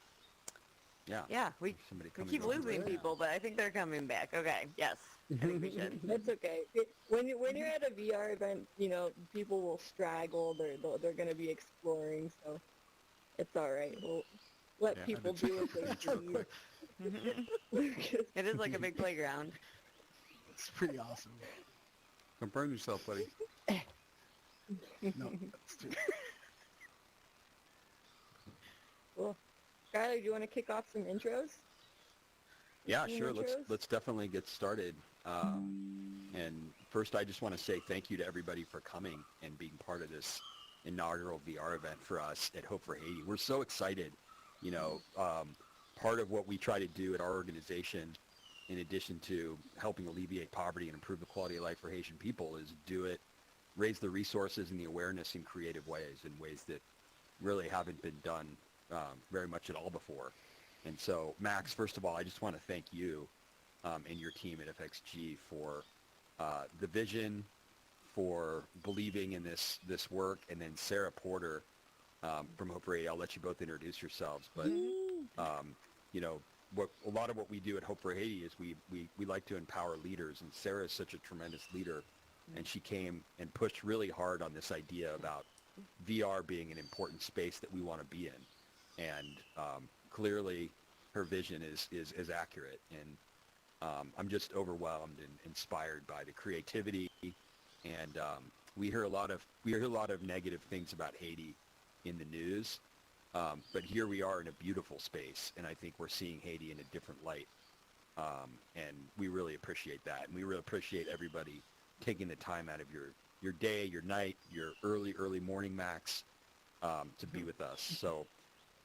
Yeah. Yeah, we Somebody we coming keep over losing there. people, but I think they're coming back. Okay, yes, I think we should. That's okay. When you're at a VR event, you know, people will straggle. They're going to be exploring, so it's all right. We'll let Yeah, people I've do been what they checking see. Mhm. It is like a big playground. It's pretty awesome. Don't burn yourself, buddy. No, that's too. Cool. Skyler, do you want to kick off some intros? Yeah, Team sure. intros? Let's definitely get started. And first, I just want to say thank you to everybody for coming and being part of this inaugural VR event for us at Hope for Haiti. We're so excited. You know, part of what we try to do at our organization, in addition to helping alleviate poverty and improve the quality of life for Haitian people, is raise the resources and the awareness in creative ways, in ways that really haven't been done very much at all before. And so, Max, first of all, I just want to thank you and your team at FXG for the vision, for believing in this work, and then Sarah Porter from Hope for Haiti. I'll let you both introduce yourselves, but you know, a lot of what we do at Hope for Haiti is we like to empower leaders, and Sarah is such a tremendous leader, and she came and pushed really hard on this idea about VR being an important space that we want to be in, and clearly her vision is accurate, and I'm just overwhelmed and inspired by the creativity, and we hear a lot of negative things about Haiti in the news, but here we are in a beautiful space, and I think we're seeing Haiti in a different light, and we really appreciate that, and we really appreciate everybody taking the time out of your day, your night, your early morning, Max, to be with us. So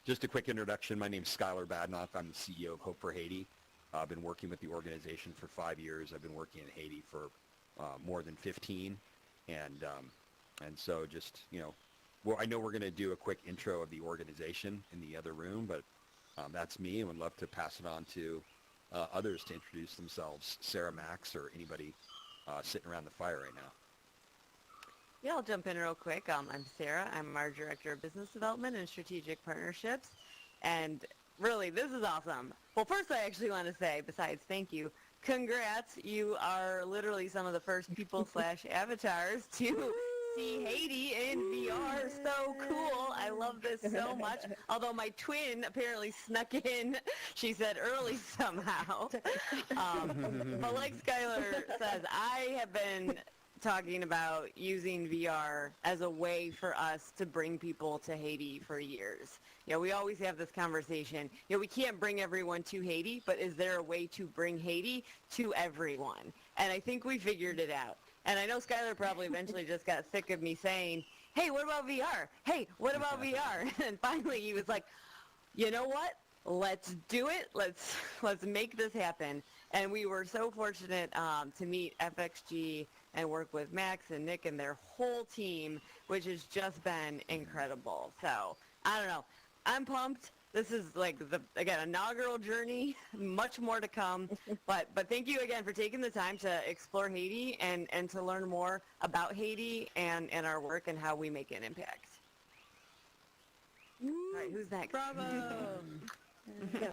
just a quick introduction. My name's Skyler Badenoch. I'm the CEO of Hope for Haiti. I've been working with the organization for 5 years. I've been working in Haiti for more than 15. And so just, you know, well, I know we're going to do a quick intro of the organization in the other room, but that's me, and would love to pass it on to others to introduce themselves, Sarah, Max, or anybody sitting around the fire right now. Yeah, I'll jump in real quick. I'm Sarah. I'm our Director of Business Development and Strategic Partnerships. And really, this is awesome. Well, first I actually want to say, besides thank you, congrats. You are literally some of the first people/avatars to see Haiti in VR. So cool. I love this so much. Although my twin apparently snuck in, she said early somehow. But like Skyler says, I have been talking about using VR as a way for us to bring people to Haiti for years. You know, we always have this conversation. You know, we can't bring everyone to Haiti, but is there a way to bring Haiti to everyone? And I think we figured it out. And I know Skyler probably eventually just got sick of me saying, hey, what about VR? Hey, what about VR? And finally he was like, you know what? Let's do it. Let's make this happen. And we were so fortunate to meet FXG and work with Max and Nick and their whole team, which has just been incredible. So, I don't know. I'm pumped. This is like again, inaugural journey, much more to come. But thank you again for taking the time to explore Haiti and to learn more about Haiti and our work and how we make an impact. All right, who's next? Bravo!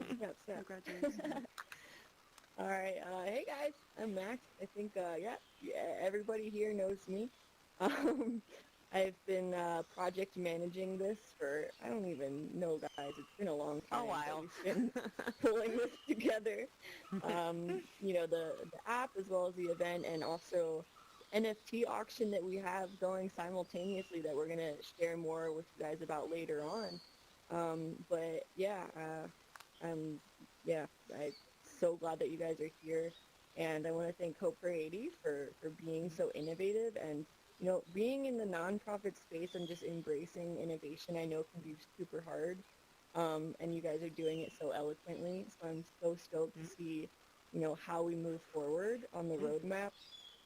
Congratulations. All right. Hey, guys. I'm Max. I think, everybody here knows me. I've been project managing this for, I don't even know, guys. It's been a long time. A while. We've been pulling this together. You know, the app as well as the event, and also NFT auction that we have going simultaneously that we're going to share more with you guys about later on. But yeah, I'm so glad that you guys are here, and I want to thank Hope for Haiti for being so innovative, and you know, being in the nonprofit space and just embracing innovation, I know can be super hard, and you guys are doing it so eloquently, so I'm so stoked to see, you know, how we move forward on the roadmap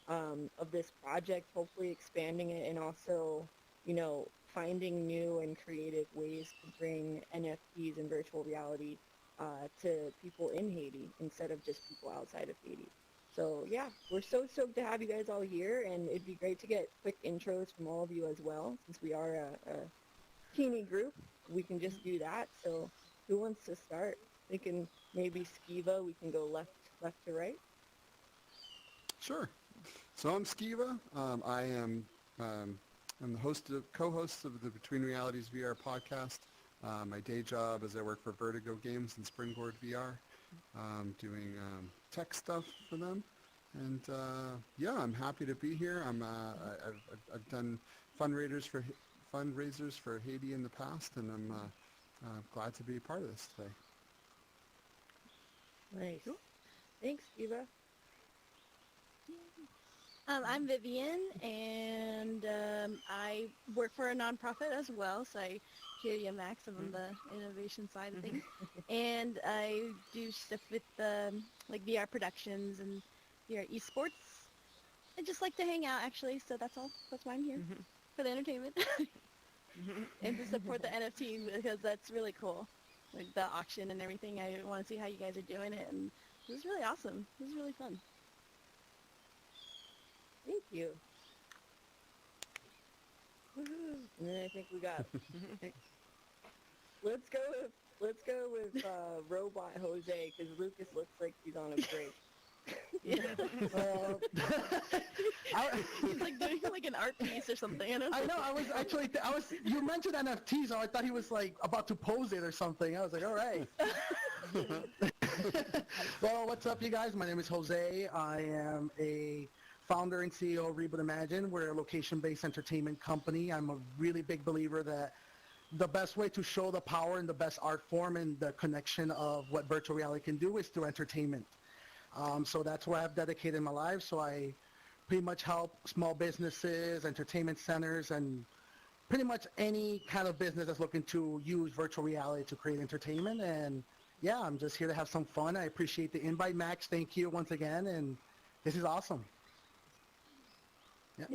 of this project, hopefully expanding it, and also, you know, finding new and creative ways to bring NFTs and virtual reality to people in Haiti instead of just people outside of Haiti. So yeah, we're so stoked to have you guys all here, and it'd be great to get quick intros from all of you as well. Since we are a teeny group, we can just do that. So who wants to start? Thinking maybe Skiva, we can go left to right. Sure. So I'm Skiva. I'm the co-host of the Between Realities VR podcast. My day job is I work for Vertigo Games and Springboard VR, doing tech stuff for them. And yeah, I'm happy to be here. I've done fundraisers for Haiti in the past, and I'm Glad to be a part of this today. Nice. Thanks, Eva. I'm Vivian, and I work for a nonprofit as well, so I hear you, Max, on the innovation side of things. And I do stuff with like VR productions and VR esports. I just like to hang out, actually, so that's all. That's why I'm here, for the entertainment. And to support the NFT, because that's really cool. Like the auction and everything. I want to see how you guys are doing it, and it was really awesome. It was really fun. Thank you. Woohoo. And then I think we got. Let's go with Robot Jose, because Lucas looks like he's on a break. He's like doing like an art piece or something. I know. I was actually. You mentioned NFTs, so I thought he was like about to pose it or something. I was like, all right. Well, what's up, you guys? My name is Jose. I am a founder and CEO of Reboot Imagine. We're a location-based entertainment company. I'm a really big believer that the best way to show the power and the best art form and the connection of what virtual reality can do is through entertainment. So that's where I've dedicated my life. So I pretty much help small businesses, entertainment centers, and pretty much any kind of business that's looking to use virtual reality to create entertainment. And yeah, I'm just here to have some fun. I appreciate the invite, Max. Thank you once again. And this is awesome. Yeah.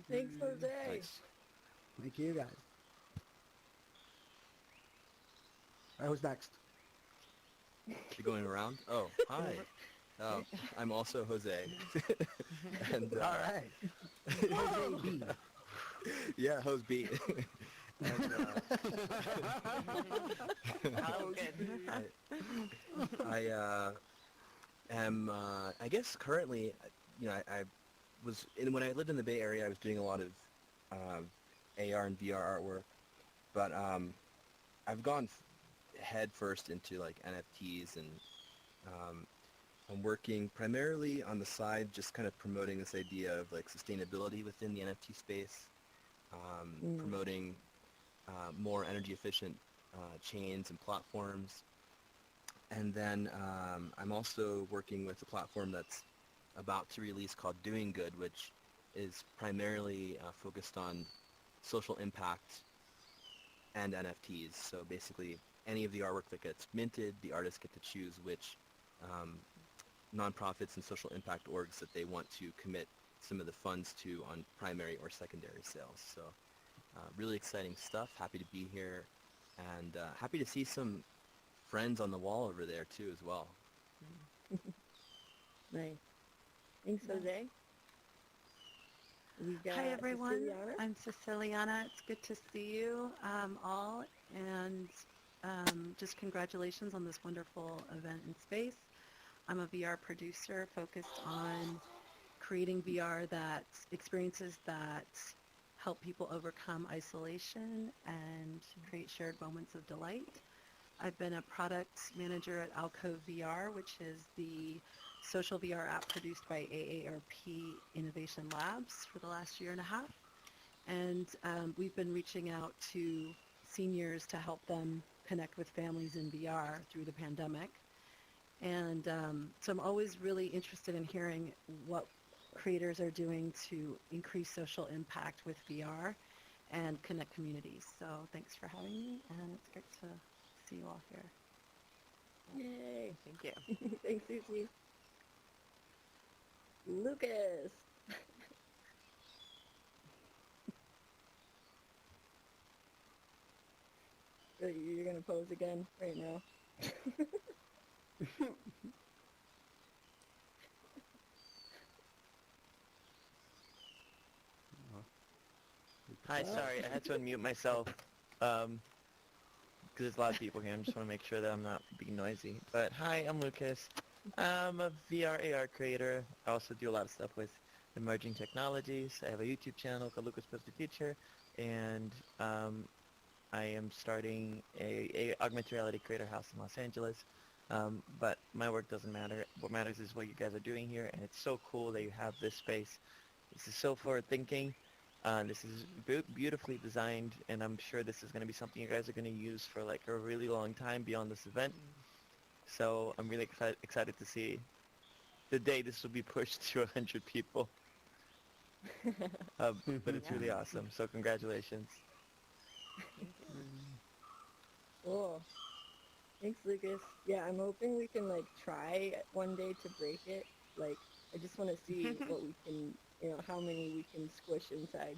Thanks, Jose. Nice. Thank you, guys. All right, who's next? You going around? Oh, hi. I'm also Jose. And, All right. Jose B. Yeah, Jose B. And, Oh, good. I am, I guess currently, I was, when I lived in the Bay Area, I was doing a lot of AR and VR artwork, but I've gone head first into like NFTs, and I'm working primarily on the side, just kind of promoting this idea of like sustainability within the NFT space, promoting more energy efficient chains and platforms. And then I'm also working with a platform that's about to release called Doing Good, which is primarily focused on social impact and NFTs. So basically, any of the artwork that gets minted, the artists get to choose which nonprofits and social impact orgs that they want to commit some of the funds to on primary or secondary sales. So really exciting stuff. Happy to be here, and happy to see some friends on the wall over there too as well. Nice. Thanks, Jose. We got Hi, everyone. Ceciliana. I'm Ceciliana. It's good to see you all, and just congratulations on this wonderful event in space. I'm a VR producer focused on creating VR experiences that help people overcome isolation and create shared moments of delight. I've been a product manager at Alcove VR, which is the social VR app produced by AARP Innovation Labs for the last year and a half. And we've been reaching out to seniors to help them connect with families in VR through the pandemic. And so I'm always really interested in hearing what creators are doing to increase social impact with VR and connect communities. So thanks for having me, and it's great to see you all here. Yay. Thank you. Thanks, Susie. Lucas. You're going to pose again right now. Hi, sorry, I had to unmute myself because there's a lot of people here. I just want to make sure that I'm not being noisy. But hi, I'm Lucas. I'm a VR AR creator. I also do a lot of stuff with emerging technologies. I have a YouTube channel called Lucas Post the Future, and I am starting a augmented reality creator house in Los Angeles. But my work doesn't matter. What matters is what you guys are doing here, and it's so cool that you have this space. This is so forward thinking, This is beautifully designed, and I'm sure this is going to be something you guys are going to use for like a really long time beyond this event. So I'm really excited to see the day this will be pushed to 100 people. But it's really awesome. So congratulations. Cool. Thanks, Lucas. Yeah, I'm hoping we can like try one day to break it. Like, I just want to see what we can, how many we can squish inside.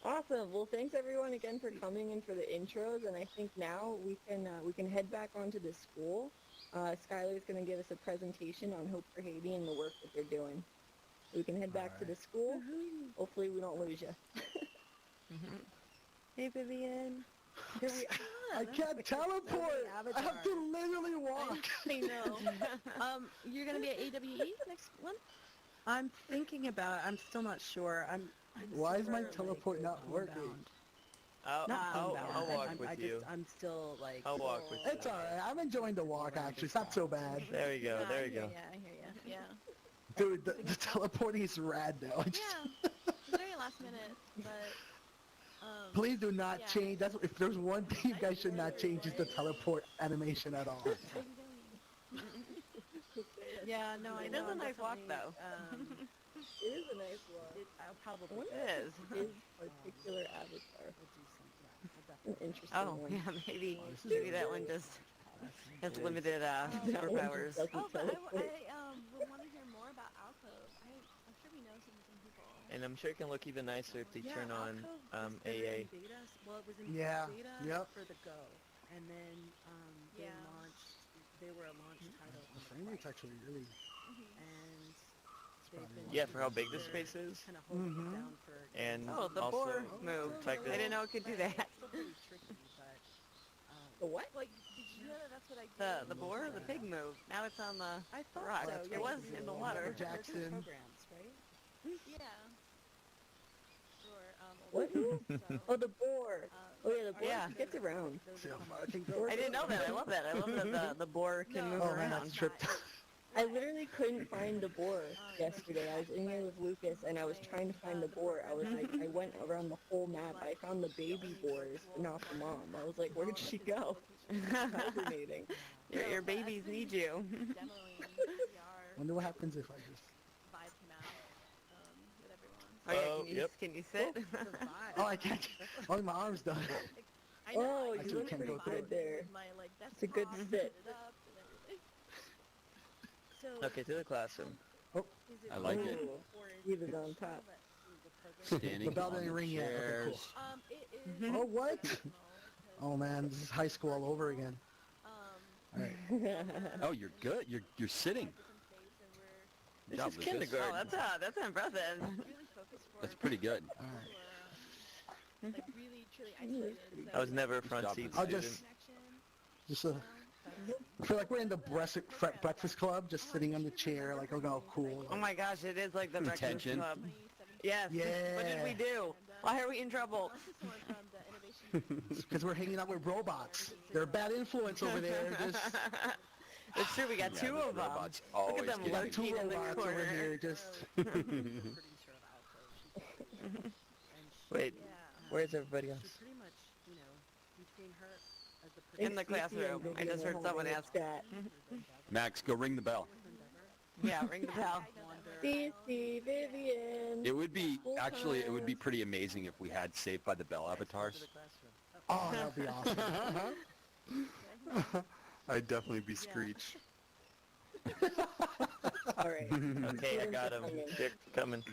Awesome. Well, thanks everyone again for coming and for the intros. And I think now we can head back onto the school. Skyler's going to give us a presentation on Hope for Haiti and the work that they're doing. We can head back to the school. Hopefully we don't lose you. Hey, Vivian. Here we I can't teleport. I have to literally walk. I know. You're gonna be at AWE next one? I'm thinking about. I'm still not sure. Why is my super, teleport not working? homebound. I'll Not walk homebound. with you. I'm still like. I'll walk with you. It's alright. I'm enjoing the walk, actually. It's not so bad. There we go. There we go. Yeah, I hear ya. Yeah. Dude, the teleporting is rad, though. Yeah. Very last minute, but. Please do not Yeah. change. If there's one thing you guys should not change, is the teleport animation at all. Yeah, no, I It know. is a nice walk, definitely, though. It is a nice walk. I'll probably. What It is. his particular avatar? We'll do something. An interesting Oh, one. yeah, maybe that one just has limited superpowers. Doesn't Oh, but teleport. I would want to hear more about Alcove. I'm sure we know some people. And I'm sure it can look even nicer if they Yeah, turn on Alcove was in AA. beta. Well, it was in Yeah, beta yep. for the Go, and then they Yeah. launched. They were a launch title, The frame rate's actually really... and they've probably been Yeah, for how big the space is. kind of holding Mhm. it down for. And Oh, the also, boar move. Like I didn't know it could do that. It's still pretty tricky, but The what? Like, did you know that that's what I did? The boar, the pig move. Now it's on the I thought rock. so. It Yeah, was because in the they water. have Jackson. programs, right? Yeah. Sure. What? Oh, the boar. Oh yeah, the boar Yeah. gets around. So much. I didn't know that. I love that. I love that the boar can move Oh, man, around. that's tripped. I literally couldn't find the boar yesterday. I was in here with Lucas and I was trying to find the boar. I was like, I went around the whole map. I found the baby boars, but not the mom. I was like, where did she go? Fascinating. Your babies need you. Demoing VR Wonder what happens if I just... vibe came out with everyone. Oh yeah, Oh, can you sit? Oh, I can't. Oh, my arm's done. I know. Oh, I you Actually, look can't pretty go through good it. there. My like It's a good desktop, sit. set it up and everything. So Okay, to the classroom. is it I like it. Ooh, or is leave it it on top. Standing The bell on didn't the ring yet. Okay, cool. chairs. It is Oh, what? optional Oh, man, this is high school all over again. because, All right. Oh, you're good. You're sitting. different states and we're Good This job, is Lucas. kindergarten. Oh, that's impressive. really focused for That's pretty good. All right. who are like really truly isolated. So I was never a front job, seat Lucas. I'll student. just- connection, Just you know, I feel like we're in the breakfast club, just sitting on the chair, like, oh, cool. Oh my gosh, it is like the Breakfast Attention. Club. Yes. What did we do? Why are we in trouble? Because we're hanging out with robots. They're a bad influence over there. Just It's true, we got Yeah, two those of them. robots Look always at them get got me. two lurking in the robots corner. over here. Just producer of Alcove. And she, Wait, Yeah. where's everybody else? she pretty much, you know, between her as the In the Thanks, Cece and classroom. I Vivian just are heard someone holding ask. that. Max, go ring the bell. Yeah, ring the bell. Cece, Vivian. It would be actually it would be pretty amazing if we had Saved by the Bell avatars. oh, that'd be awesome. I'd definitely be Screech. All right. Okay, I got them. They're coming.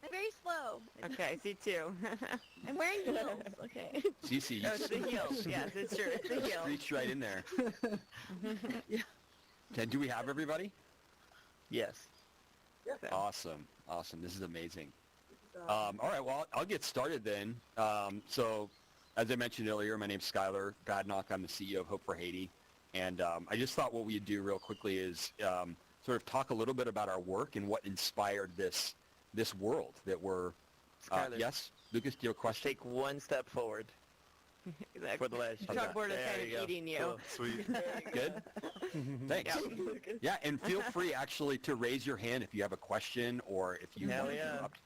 I'm very slow. Okay, I see two. I'm wearing heels. Okay. Cece, Oh, it's the heels. Yes, it's true. It's the heels. reached right in there. Okay, do we have everybody? Yes. Awesome. This is amazing. All right, well, I'll get started then. So, as I mentioned earlier, my name's Skyler Badenoch. I'm the CEO of Hope for Haiti. And I just thought what we'd do real quickly is sort of talk a little bit about our work and what inspired this world that we're... Skyler. yes? Lucas, do you have a question? Take one step forward. Exactly. For the last year. Chalkboard is There kind you of go. eating you. Cool. Sweet. Good? Thanks. Yeah, and feel free actually to raise your hand if you have a question or if you Hell want to yeah. interrupt.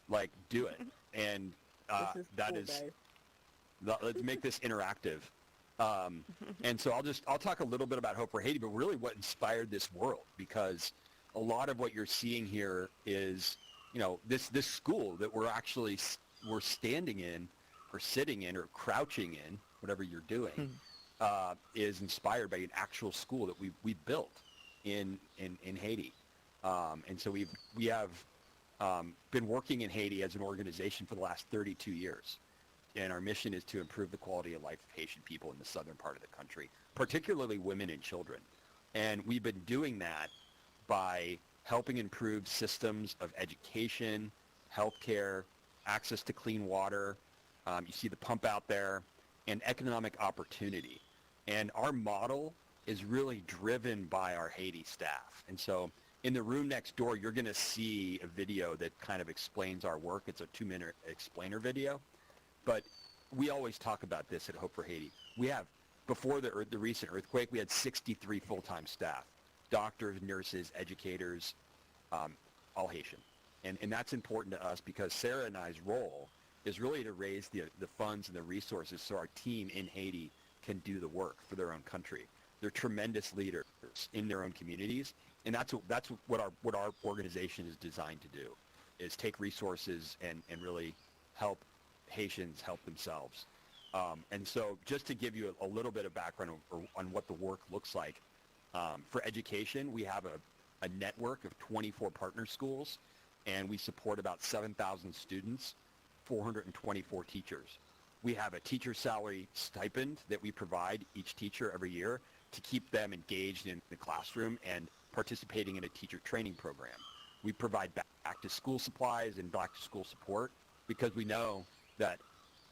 Like, do it. And This is that cool, is, guys. let's make this interactive. And so I'll talk a little bit about Hope for Haiti, but really what inspired this world, because a lot of what you're seeing here is, this school that we're standing in or sitting in or crouching in, whatever you're doing, is inspired by an actual school that we built in Haiti. And so we have been working in Haiti as an organization for the last 32 years. And our mission is to improve the quality of life of Haitian people in the southern part of the country, particularly women and children. And we've been doing that by helping improve systems of education, healthcare, access to clean water. You see the pump out there, and economic opportunity. And our model is really driven by our Haiti staff. And so in the room next door, you're going to see a video that kind of explains our work. It's a 2-minute explainer video. But we always talk about this at Hope for Haiti. We have, before the recent earthquake, we had 63 full-time staff, doctors, nurses, educators, all Haitian. And that's important to us because Sarah and I's role is really to raise the funds and the resources so our team in Haiti can do the work for their own country. They're tremendous leaders in their own communities, and that's what our organization is designed to do, is take resources and really help Haitians help themselves. And so just to give you a little bit of background on what the work looks like, for education, we have a network of 24 partner schools, and we support about 7,000 students, 424 teachers. We have a teacher salary stipend that we provide each teacher every year to keep them engaged in the classroom and participating in a teacher training program. We provide back to school supplies and back to school support because we know that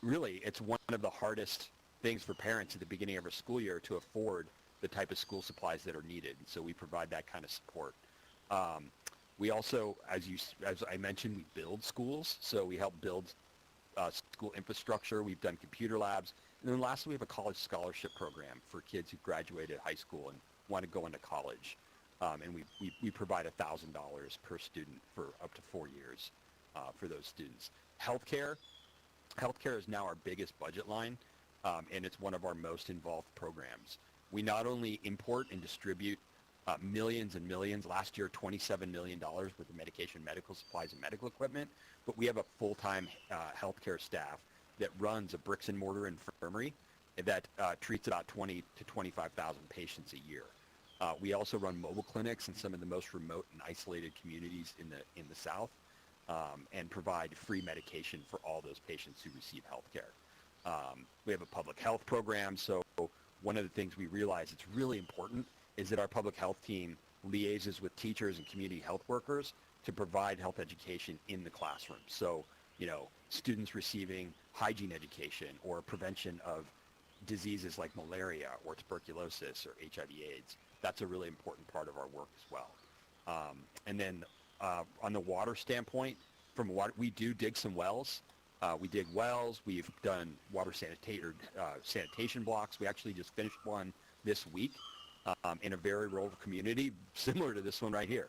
really it's one of the hardest things for parents at the beginning of a school year to afford the type of school supplies that are needed. So we provide that kind of support. We also, as I mentioned, we build schools. So we help build school infrastructure. We've done computer labs. And then lastly, we have a college scholarship program for kids who graduated high school and want to go into college. And we provide $1,000 per student for up to 4 years for those students. Healthcare is now our biggest budget line, and it's one of our most involved programs. We not only import and distribute millions and millions, last year $27 million worth of medication, medical supplies, and medical equipment, but we have a full-time healthcare staff that runs a bricks and mortar infirmary that treats about 20 to 25,000 patients a year. We also run mobile clinics in some of the most remote and isolated communities in the South, and provide free medication for all those patients who receive health care. We have a public health program, so one of the things we realize it's really important is that our public health team liaises with teachers and community health workers to provide health education in the classroom. So, students receiving hygiene education or prevention of diseases like malaria or tuberculosis or HIV/AIDS. That's a really important part of our work as well. And then on the water standpoint, we do dig some wells. We dig wells. We've done water sanitation blocks. We actually just finished one this week in a very rural community, similar to this one right here.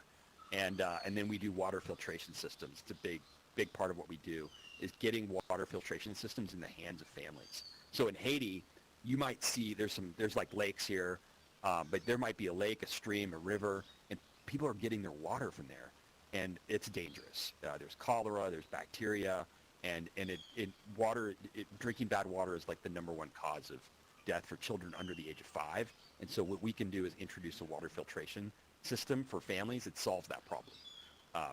And then we do water filtration systems. It's a big part of what we do is getting water filtration systems in the hands of families. So in Haiti, you might see there's like lakes here, but there might be a lake, a stream, a river, and people are getting their water from there. And it's dangerous. There's cholera, there's bacteria, and drinking bad water is like the #1 cause of death for children under the age of 5. And so what we can do is introduce a water filtration system for families that solves that problem.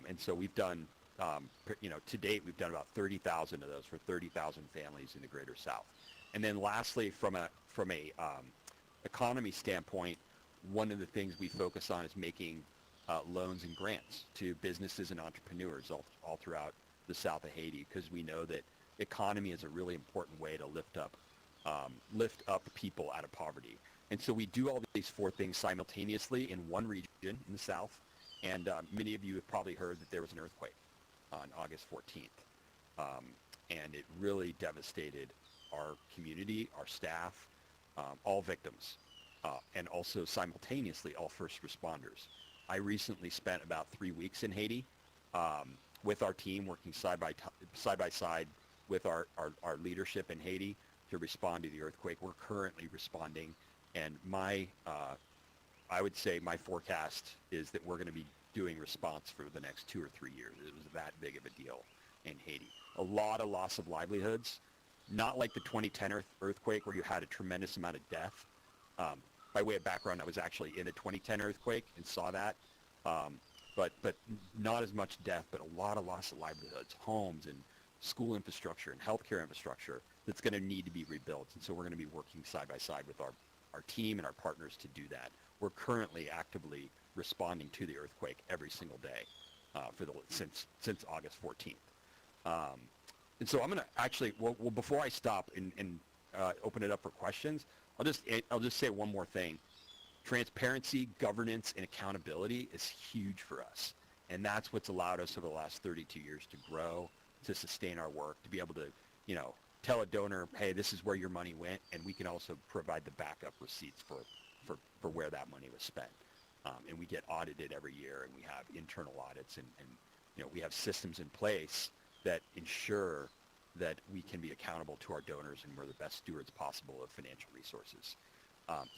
And so we've done, to date, we've done about 30,000 of those for 30,000 families in the Greater South. And then lastly, from a economy standpoint, one of the things we focus on is making loans and grants to businesses and entrepreneurs all throughout the south of Haiti, because we know that economy is a really important way to lift up people out of poverty. And so we do all these 4 things simultaneously in one region in the south. And many of you have probably heard that there was an earthquake on August 14th. And it really devastated our community, our staff, all victims, and also simultaneously all first responders. I recently spent about 3 weeks in Haiti with our team, working side by side with our leadership in Haiti to respond to the earthquake. We're currently responding, and I would say my forecast is that we're going to be doing response for the next 2 or 3 years. It was that big of a deal in Haiti. A lot of loss of livelihoods, not like the 2010 earthquake where you had a tremendous amount of death. By way of background, I was actually in the 2010 earthquake and saw that, but not as much death, but a lot of loss of livelihoods, homes and school infrastructure and healthcare infrastructure that's going to need to be rebuilt. And so we're going to be working side by side with our team and our partners to do that. We're currently actively responding to the earthquake every single day since August 14th. And so I'm going to actually, well, before I stop and open it up for questions, I'll just say one more thing. Transparency, governance, and accountability is huge for us. And that's what's allowed us over the last 32 years to grow, to sustain our work, to be able to, tell a donor, hey, this is where your money went, and we can also provide the backup receipts for where that money was spent. And we get audited every year, and we have internal audits, and we have systems in place that ensure that we can be accountable to our donors, and we're the best stewards possible of financial resources.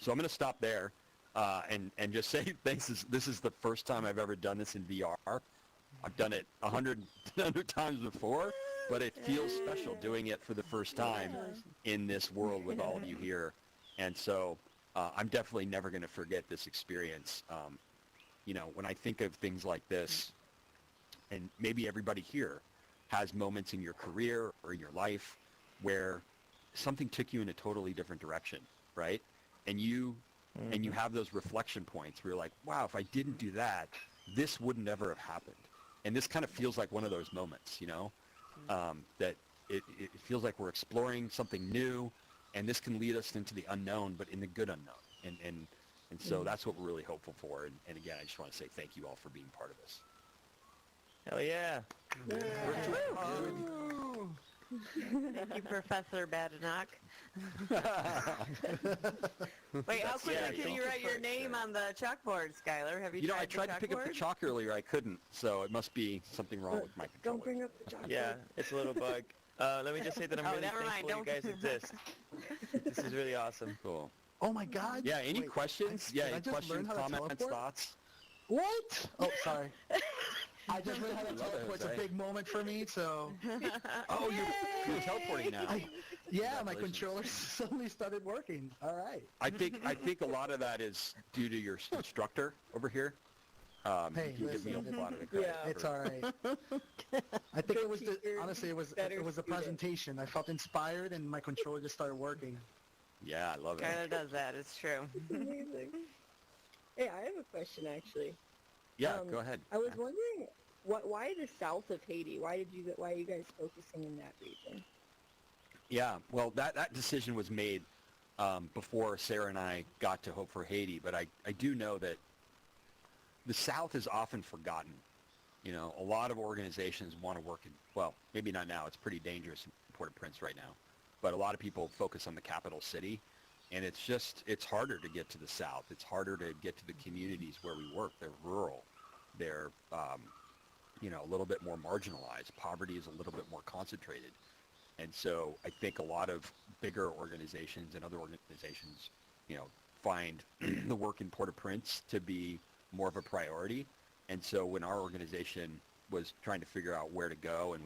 So I'm going to stop there and just say thanks. This is the first time I've ever done this in VR. I've done it 100 times before, but it feels special doing it for the first time in this world with all of you here. And so I'm definitely never going to forget this experience. When I think of things like this, and maybe everybody here has moments in your career or in your life where something took you in a totally different direction, right? And you have those reflection points where you're like, wow, if I didn't do that, this wouldn't ever have happened. And this kind of feels like one of those moments, that it feels like we're exploring something new, and this can lead us into the unknown, but in the good unknown. And so that's what we're really hopeful for. And again, I just want to say thank you all for being part of this. Hell yeah. Thank you, Professor Badenoch. Wait, how quickly can you write your name on the chalkboard, Skyler? Have you tried I tried to pick up the chalk earlier. I couldn't, so it must be something wrong with my controller. Don't bring up the chalkboard. Yeah, it's a little bug. Let me just say that I'm really thankful you guys exist. This is really awesome. Cool. Oh my God. Yeah, any questions? Did I Any just questions, learn how to comments, teleport? thoughts? What? Oh, sorry. I just learned how to teleport. It's a big moment for me, so... Oh, you're teleporting now. Yeah, my controller suddenly started working. All right. I think a lot of that is due to your instructor over here. Hey, you give me a lot of the credit. Yeah. It's all right. I think it was honestly it was the presentation. I felt inspired, and my controller just started working. Yeah, I love it. Skyler does that. It's true. Amazing. Hey, I have a question actually. Yeah, go ahead. I was wondering, why the south of Haiti? Why are you guys focusing in that region? Yeah, well, that decision was made before Sarah and I got to Hope for Haiti, but I do know that the South is often forgotten. A lot of organizations want to work in, well, maybe not now. It's pretty dangerous in Port-au-Prince right now. But a lot of people focus on the capital city, and it's harder to get to the South. It's harder to get to the communities where we work. They're rural. They're, a little bit more marginalized. Poverty is a little bit more concentrated. And so I think a lot of bigger organizations and other organizations, find the work in Port-au-Prince to be more of a priority. And so when our organization was trying to figure out where to go, and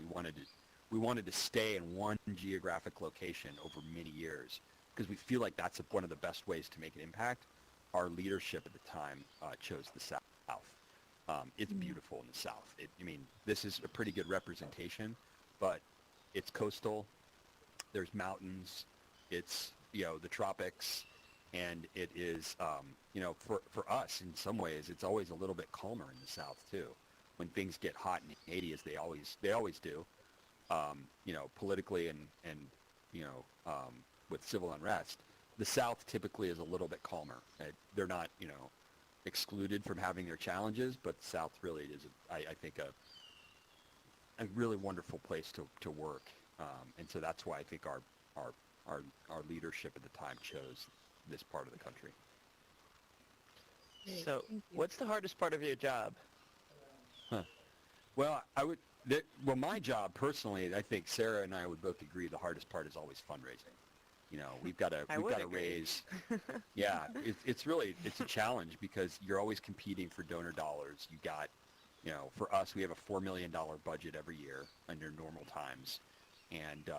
we wanted to stay in one geographic location over many years, because we feel like that's one of the best ways to make an impact, our leadership at the time chose the South. It's beautiful in the South. This is a pretty good representation, but it's coastal, there's mountains, it's, the tropics, and it is, for us, in some ways, it's always a little bit calmer in the South, too. When things get hot in Haiti, as they always do, politically and with civil unrest, the South typically is a little bit calmer. They're not, excluded from having their challenges, but the South really is, I think, a really wonderful place to work. And so that's why I think our our leadership at the time chose this part of the country. So, what's the hardest part of your job? Well, my job personally, I think Sarah and I would both agree the hardest part is always fundraising. You know, we've got to raise. Yeah, it's a challenge because you're always competing for donor dollars. You got, you know, for us, we have a $4 million budget every year under normal times, and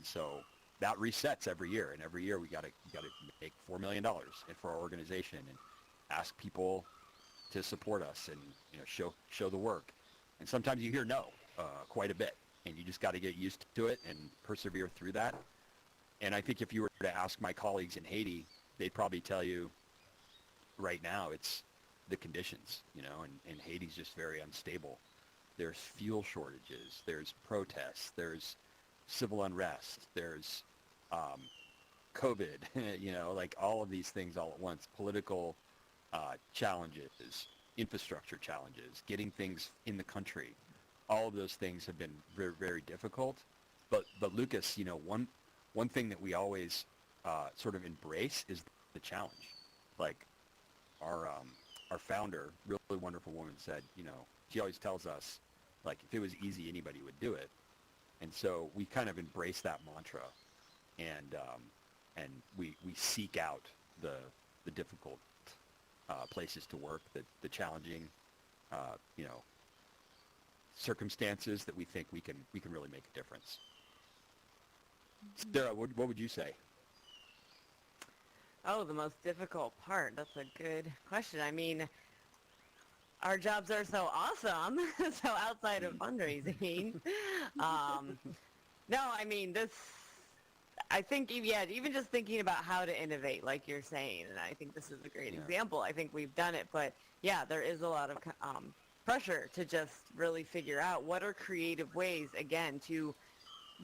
so that resets every year. And every year we got to make $4 million for our organization and ask people to support us and, you know, show the work. And sometimes you hear no quite a bit, and you just got to get used to it and persevere through that. And I think if you were to ask my colleagues in Haiti, they'd probably tell you right now it's the conditions, you know, and Haiti's just very unstable. There's fuel shortages, there's protests, there's civil unrest, there's COVID, you know, like all of these things all at once, political challenges, infrastructure challenges, getting things in the country. All of those things have been very, very difficult. But Lucas, you know, one thing that we always sort of embrace is the challenge. Like our founder, really wonderful woman, said, you know, she always tells us, like, if it was easy, anybody would do it. And so we kind of embrace that mantra, and we seek out the difficult places to work, the challenging, you know, circumstances that we think we can really make a difference. Sarah, what would you say? Oh, the most difficult part. That's a good question. I mean, our jobs are so awesome. So outside of fundraising, no, I mean, I think, yeah, even just thinking about how to innovate, like you're saying, and I think this is a great example. I think we've done it, but yeah, there is a lot of pressure to just really figure out what are creative ways, again, to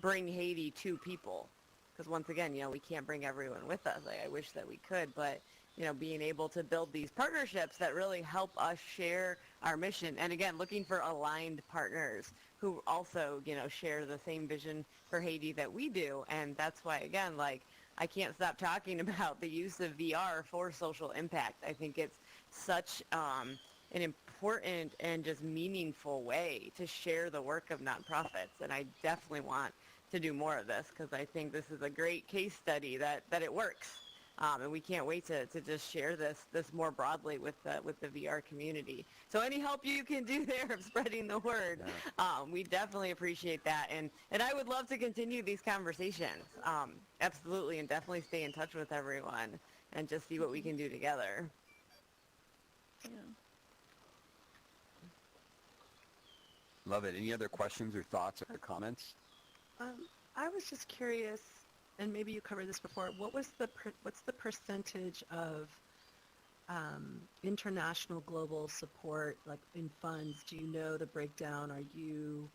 bring Haiti to people. Because once again, you know, we can't bring everyone with us. Like, I wish that we could, but, you know, being able to build these partnerships that really help us share our mission. And again, looking for aligned partners who also, you know, share the same vision for Haiti that we do. And that's why, again, like, I can't stop talking about the use of VR for social impact. I think it's such an important and just meaningful way to share the work of nonprofits. And I definitely want to do more of this because I think this is a great case study that it works. And we can't wait to just share this more broadly with the VR community. So any help you can do there of spreading the word, we definitely appreciate that. And I would love to continue these conversations, absolutely, and definitely stay in touch with everyone and just see what we can do together. Yeah. Love it. Any other questions or thoughts or comments? I was just curious, and maybe you covered this before. What's the percentage of international global support, like in funds? Do you know the breakdown? Are you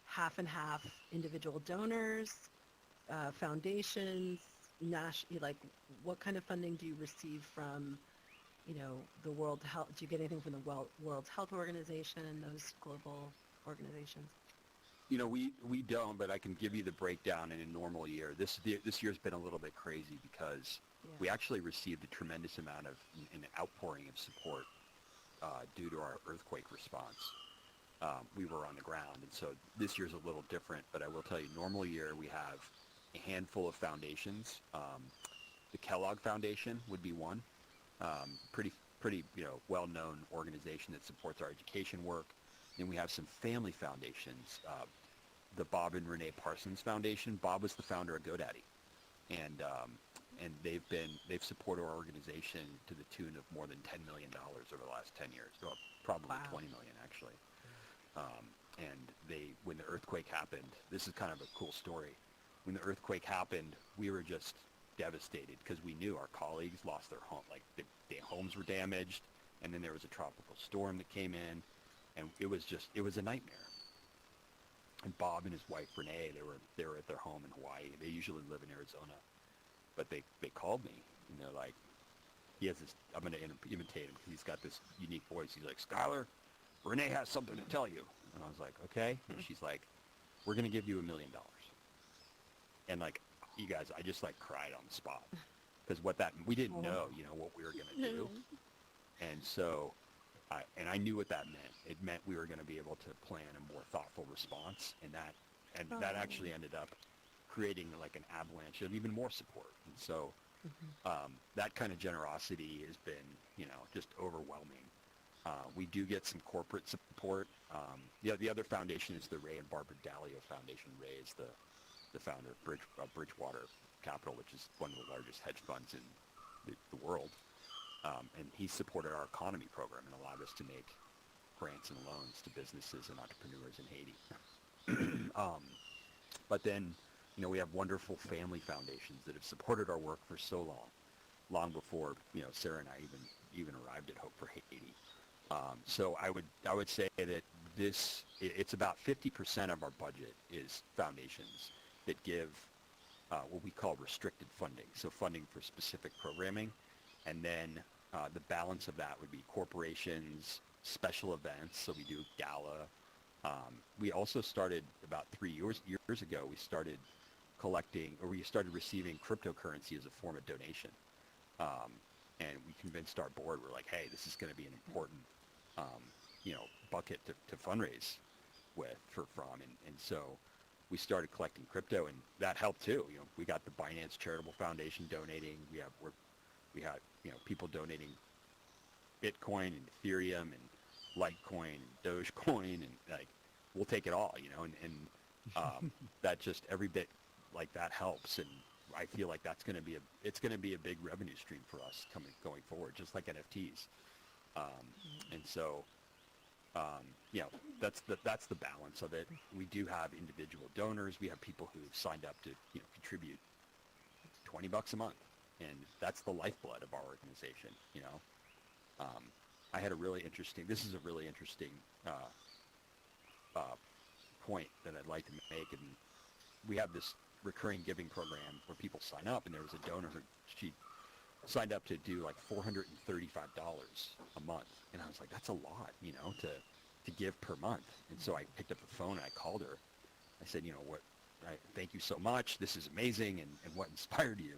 half and half individual donors, foundations, like what kind of funding do you receive from, you know, the World Health? Do you get anything from the World Health Organization, those global organizations? You know, we don't, but I can give you the breakdown in a normal year. This year's been a little bit crazy because we actually received a tremendous amount of an outpouring of support due to our earthquake response. We were on the ground, and so this year's a little different, but I will tell you, normal year we have a handful of foundations. The Kellogg Foundation would be one, pretty you know, well-known organization that supports our education work. Then we have some family foundations. The Bob and Renee Parsons Foundation. Bob was the founder of GoDaddy, and they've supported our organization to the tune of more than $10 million over the last 10 years. Well, probably 20 million actually. And when the earthquake happened, this is kind of a cool story. When the earthquake happened, we were just devastated because we knew our colleagues lost their home, like their homes were damaged, and then there was a tropical storm that came in. And it was a nightmare. And Bob and his wife Renee, they were at their home in Hawaii. They usually live in Arizona, but they called me, and they're like, he has this. I'm going to imitate him because he's got this unique voice. He's like, Skyler, Renee has something to tell you. And I was like, okay. And she's like, we're going to give you $1 million. And like you guys, I just like cried on the spot because we didn't know, what we were going to do. And so I knew what that meant. It meant we were going to be able to plan a more thoughtful response, and that actually ended up creating like an avalanche of even more support. And so that kind of generosity has been, just overwhelming. We do get some corporate support. The other foundation is the Ray and Barbara Dalio Foundation. Ray is the founder of Bridgewater Capital, which is one of the largest hedge funds in the world. And he supported our economy program and allowed us to make grants and loans to businesses and entrepreneurs in Haiti. But then, we have wonderful family foundations that have supported our work for so long before, Sarah and I even arrived at Hope for Haiti. So I would say that it's about 50% of our budget is foundations that give what we call restricted funding, so funding for specific programming, and then the balance of that would be corporations, special events, so we do gala. We also started about 3 years ago, we started receiving cryptocurrency as a form of donation. And we convinced our board, we're like, hey, this is going to be an important bucket to fundraise from. And so we started collecting crypto, and that helped too. We got the Binance Charitable Foundation donating. We had people donating Bitcoin and Ethereum and Litecoin and Dogecoin, and like, we'll take it all, and that just every bit like that helps. And I feel like it's going to be a big revenue stream for us going forward, just like NFTs. And so, that's the balance of it. We do have individual donors. We have people who've signed up to, contribute $20 a month, and that's the lifeblood of our organization. I had this is a really interesting point that I'd like to make. And we have this recurring giving program where people sign up, and there was a donor she signed up to do like $435 a month, and I was like, that's a lot, to give per month. And so I picked up the phone and I called her. I said, thank you so much. This is amazing, and what inspired you?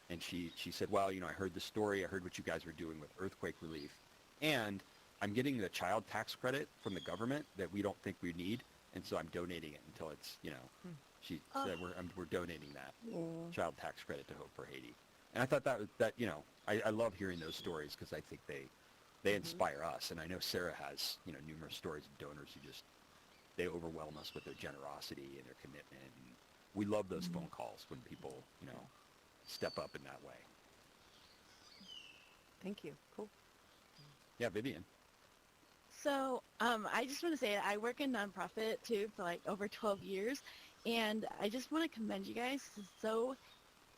And she said, well, I heard the story. I heard what you guys were doing with earthquake relief, and I'm getting the child tax credit from the government that we don't think we need, and so I'm donating it until it's, she said we're donating that child tax credit to Hope for Haiti. And I thought that I love hearing those stories because I think they inspire us. And I know Sarah has, numerous stories of donors who they overwhelm us with their generosity and their commitment. And we love those phone calls when people, step up in that way. Thank you. Cool. Yeah, Vivian. So I just want to say I work in nonprofit too for like over 12 years, and I just want to commend you guys.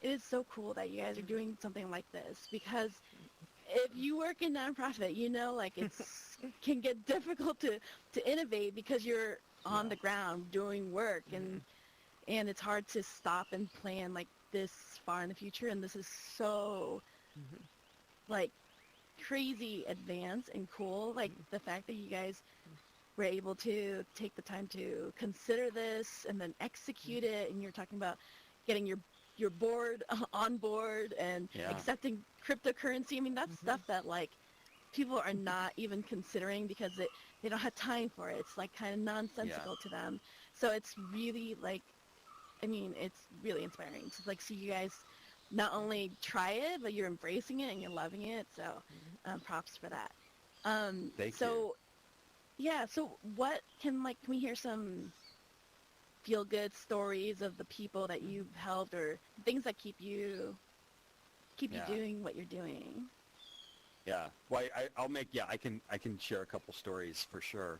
It is so cool that you guys are doing something like this, because if you work in nonprofit, like it's can get difficult to innovate because you're on the ground doing work, and it's hard to stop and plan like this far in the future. And this is so like crazy advanced and cool. Like the fact that you guys were able to take the time to consider this and then execute it, and you're talking about getting your board on board and accepting cryptocurrency. I mean, that's stuff that like people are not even considering because they don't have time for it. It's like kind of nonsensical to them. So it's really like, I mean, it's really inspiring to like see you guys not only try it, but you're embracing it and you're loving it. So props for that. Thank you. Yeah, so what can we hear some feel-good stories of the people that you've helped, or things that keep you doing what you're doing? Yeah, well, I can share a couple stories for sure,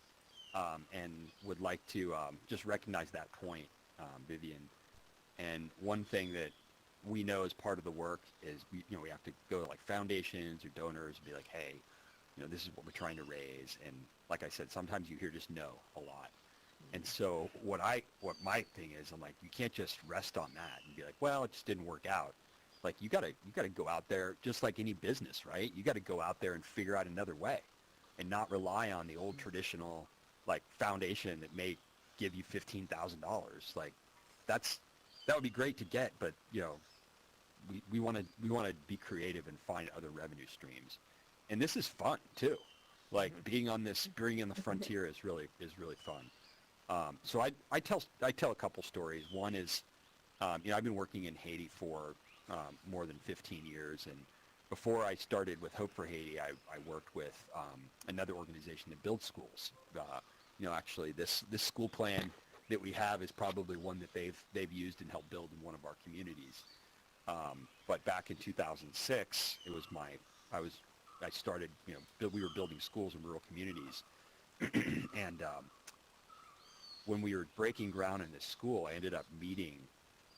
and would like to just recognize that point, Vivian. And one thing that we know as part of the work is we have to go to like foundations or donors and be like, hey, this is what we're trying to raise. And like I said, sometimes you hear just no a lot. And so what my thing is, I'm like, you can't just rest on that and be like, well, it just didn't work out. Like you gotta go out there, just like any business, right? You gotta go out there and figure out another way, and not rely on the old traditional like foundation that may give you $15,000. Like that's that would be great to get, but we want to be creative and find other revenue streams, and this is fun too. Like being on the frontier is really fun. So I tell a couple stories. One is, I've been working in Haiti for more than 15 years, and before I started with Hope for Haiti, I worked with another organization that builds schools. Actually, this school plan that we have is probably one that they've used and helped build in one of our communities. But back in 2006, I started, we were building schools in rural communities, and when we were breaking ground in this school, I ended up meeting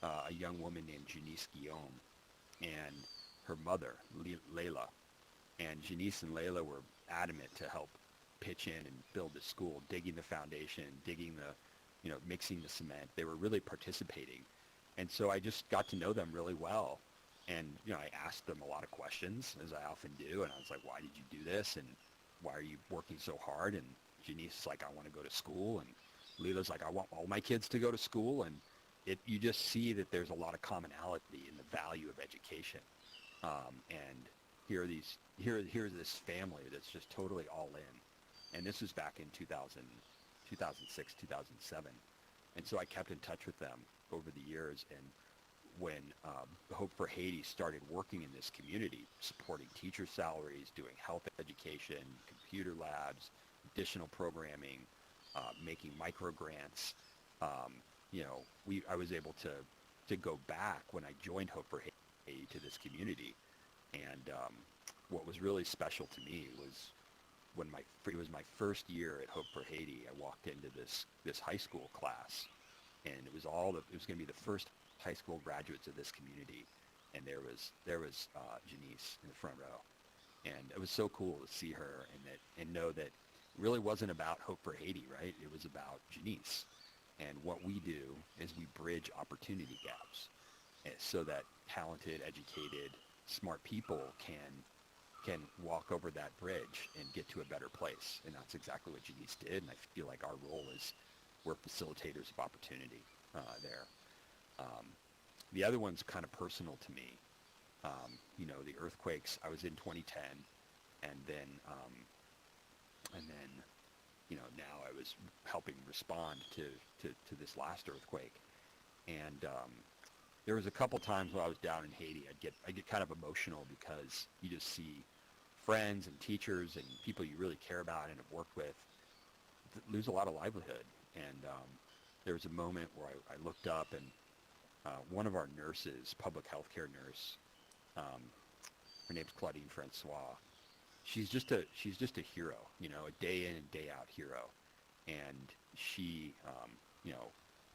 a young woman named Janice Guillaume and her mother, Layla. And Janice and Layla were adamant to help pitch in and build the school, digging the foundation, mixing the cement. They were really participating. And so I just got to know them really well. And, I asked them a lot of questions, as I often do. And I was like, why did you do this? And why are you working so hard? And Janice is like, I want to go to school. And Leela's like, I want all my kids to go to school. And you just see that there's a lot of commonality in the value of education. And here's this family that's just totally all in. And this was back in 2006, 2007. And so I kept in touch with them over the years. And when Hope for Haiti started working in this community, supporting teacher salaries, doing health education, computer labs, additional programming, making micro grants, I was able to go back when I joined Hope for Haiti to this community. And what was really special to me was when it was my first year at Hope for Haiti. I walked into this high school class, and it was going to be the first high school graduates of this community, and there was Janice in the front row, and it was so cool to see her and know that it really wasn't about Hope for Haiti, right? It was about Janice, and what we do is we bridge opportunity gaps, so that talented, educated, smart people can walk over that bridge and get to a better place, and that's exactly what Janice did. And I feel like our role is we're facilitators of opportunity there. The other one's kind of personal to me. The earthquakes. I was in 2010, and then now I was helping respond to this last earthquake, and there was a couple times when I was down in Haiti, I get kind of emotional because you just see friends and teachers and people you really care about and have worked with lose a lot of livelihood. And there was a moment where I looked up, and one of our nurses, public health care nurse, her name's Claudine Francois. She's just a hero, a day in and day out hero. And she,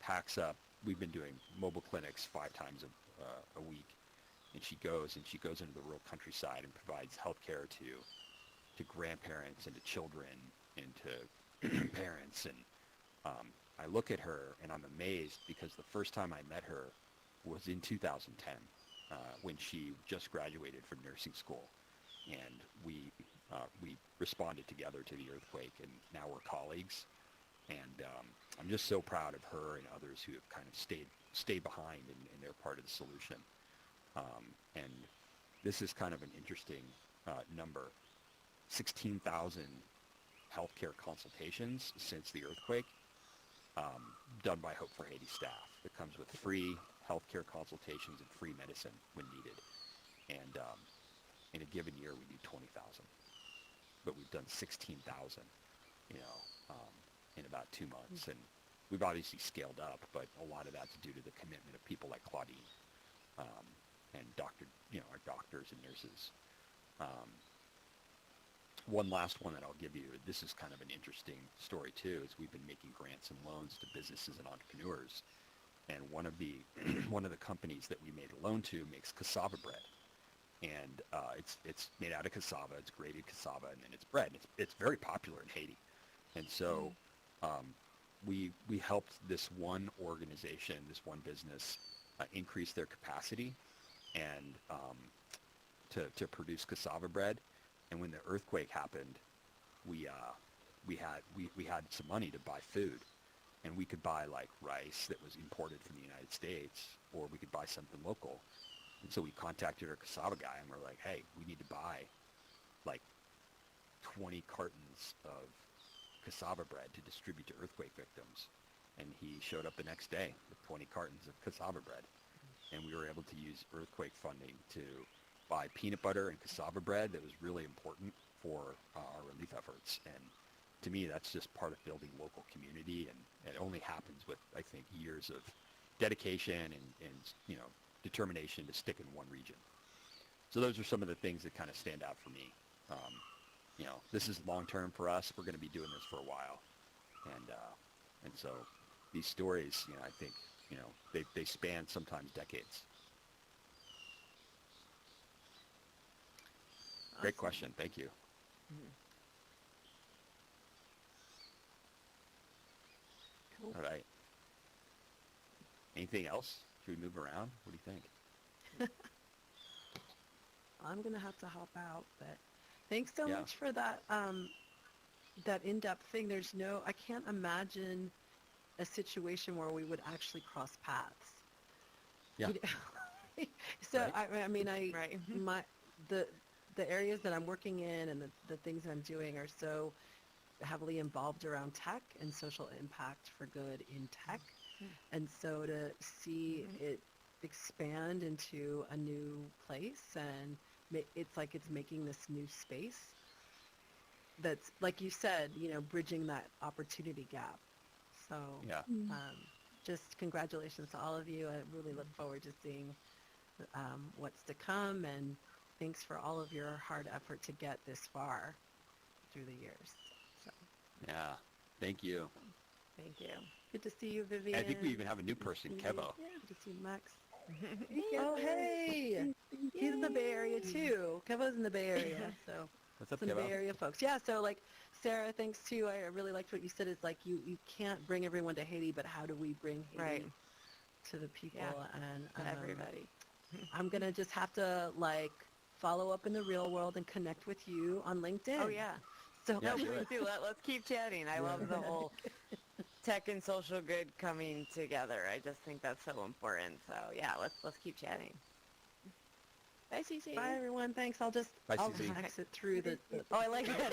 packs up. We've been doing mobile clinics 5 times a week, and she goes into the rural countryside and provides health care to grandparents and to children and to parents. And I look at her and I'm amazed, because the first time I met her was in 2010, when she just graduated from nursing school, and we responded together to the earthquake, and now we're colleagues. And I'm just so proud of her and others who have kind of stayed behind, and they're part of the solution. And this is kind of an interesting number: 16,000 healthcare consultations since the earthquake, done by Hope for Haiti staff. It comes with free healthcare consultations and free medicine when needed. And in a given year, we do 20,000, but we've done 16,000, in about 2 months. And we've obviously scaled up, but a lot of that's due to the commitment of people like Claudine, and our doctors and nurses. One last one that I'll give you, this is kind of an interesting story too, is we've been making grants and loans to businesses and entrepreneurs. And one of the companies that we made a loan to makes cassava bread. And it's made out of cassava, it's grated cassava, and then it's bread. It's very popular in Haiti. And so we helped this one organization, this one business, increase their capacity and to produce cassava bread. And when the earthquake happened, we had some money to buy food, and we could buy like rice that was imported from the United States, or we could buy something local. And so we contacted our cassava guy, and we're like, hey, we need to buy like 20 cartons of cassava bread to distribute to earthquake victims. And he showed up the next day with 20 cartons of cassava bread. And we were able to use earthquake funding to buy peanut butter and cassava bread that was really important for our relief efforts. And to me, that's just part of building local community, and it only happens with, I think, years of dedication and you know, determination to stick in one region. So those are some of the things that kind of stand out for me. You know, this is long-term for us. We're going to be doing this for a while. And so these stories, you know, I think, you know, they span sometimes decades. Awesome. Great question. Thank you. Cool. All right. Anything else? Should we move around? What do you think? I'm gonna have to hop out, but thanks so Yeah. much for that that in-depth thing. I can't imagine a situation where we would actually cross paths. Yeah. You know? So Right. I mean, Right. the areas that I'm working in and the things that I'm doing are so heavily involved around tech and social impact for good in tech. And so to see it expand into a new place, and it's like it's making this new space that's, like you said, you know, bridging that opportunity gap. So Yeah. just congratulations to all of you. I really look forward to seeing what's to come, and thanks for all of your hard effort to get this far through the years. So Yeah. Thank you. thank you. Good to see you, Vivian. I think we even have a new person, Kevo. Yeah, good to see you, Max. Oh, Oh, hey! He's in the Bay Area too. Kevo's in the Bay Area, so What's up, some Bay Kevo? Area folks. Yeah, so like Sarah, thanks too. I really liked what you said. It's like you can't bring everyone to Haiti, but how do we bring Haiti Right. to the people? Yeah. And Everybody. I'm gonna just have to like follow up in the real world and connect with you on LinkedIn. Oh, yeah. So Yeah, No, do please it. do. Let's keep chatting. I love the whole tech and social good coming together. I just think that's so important. So yeah, let's keep chatting. Bye, CC. bye everyone. Thanks. I'll Bye, I'll Susie. exit through the Oh, I like that.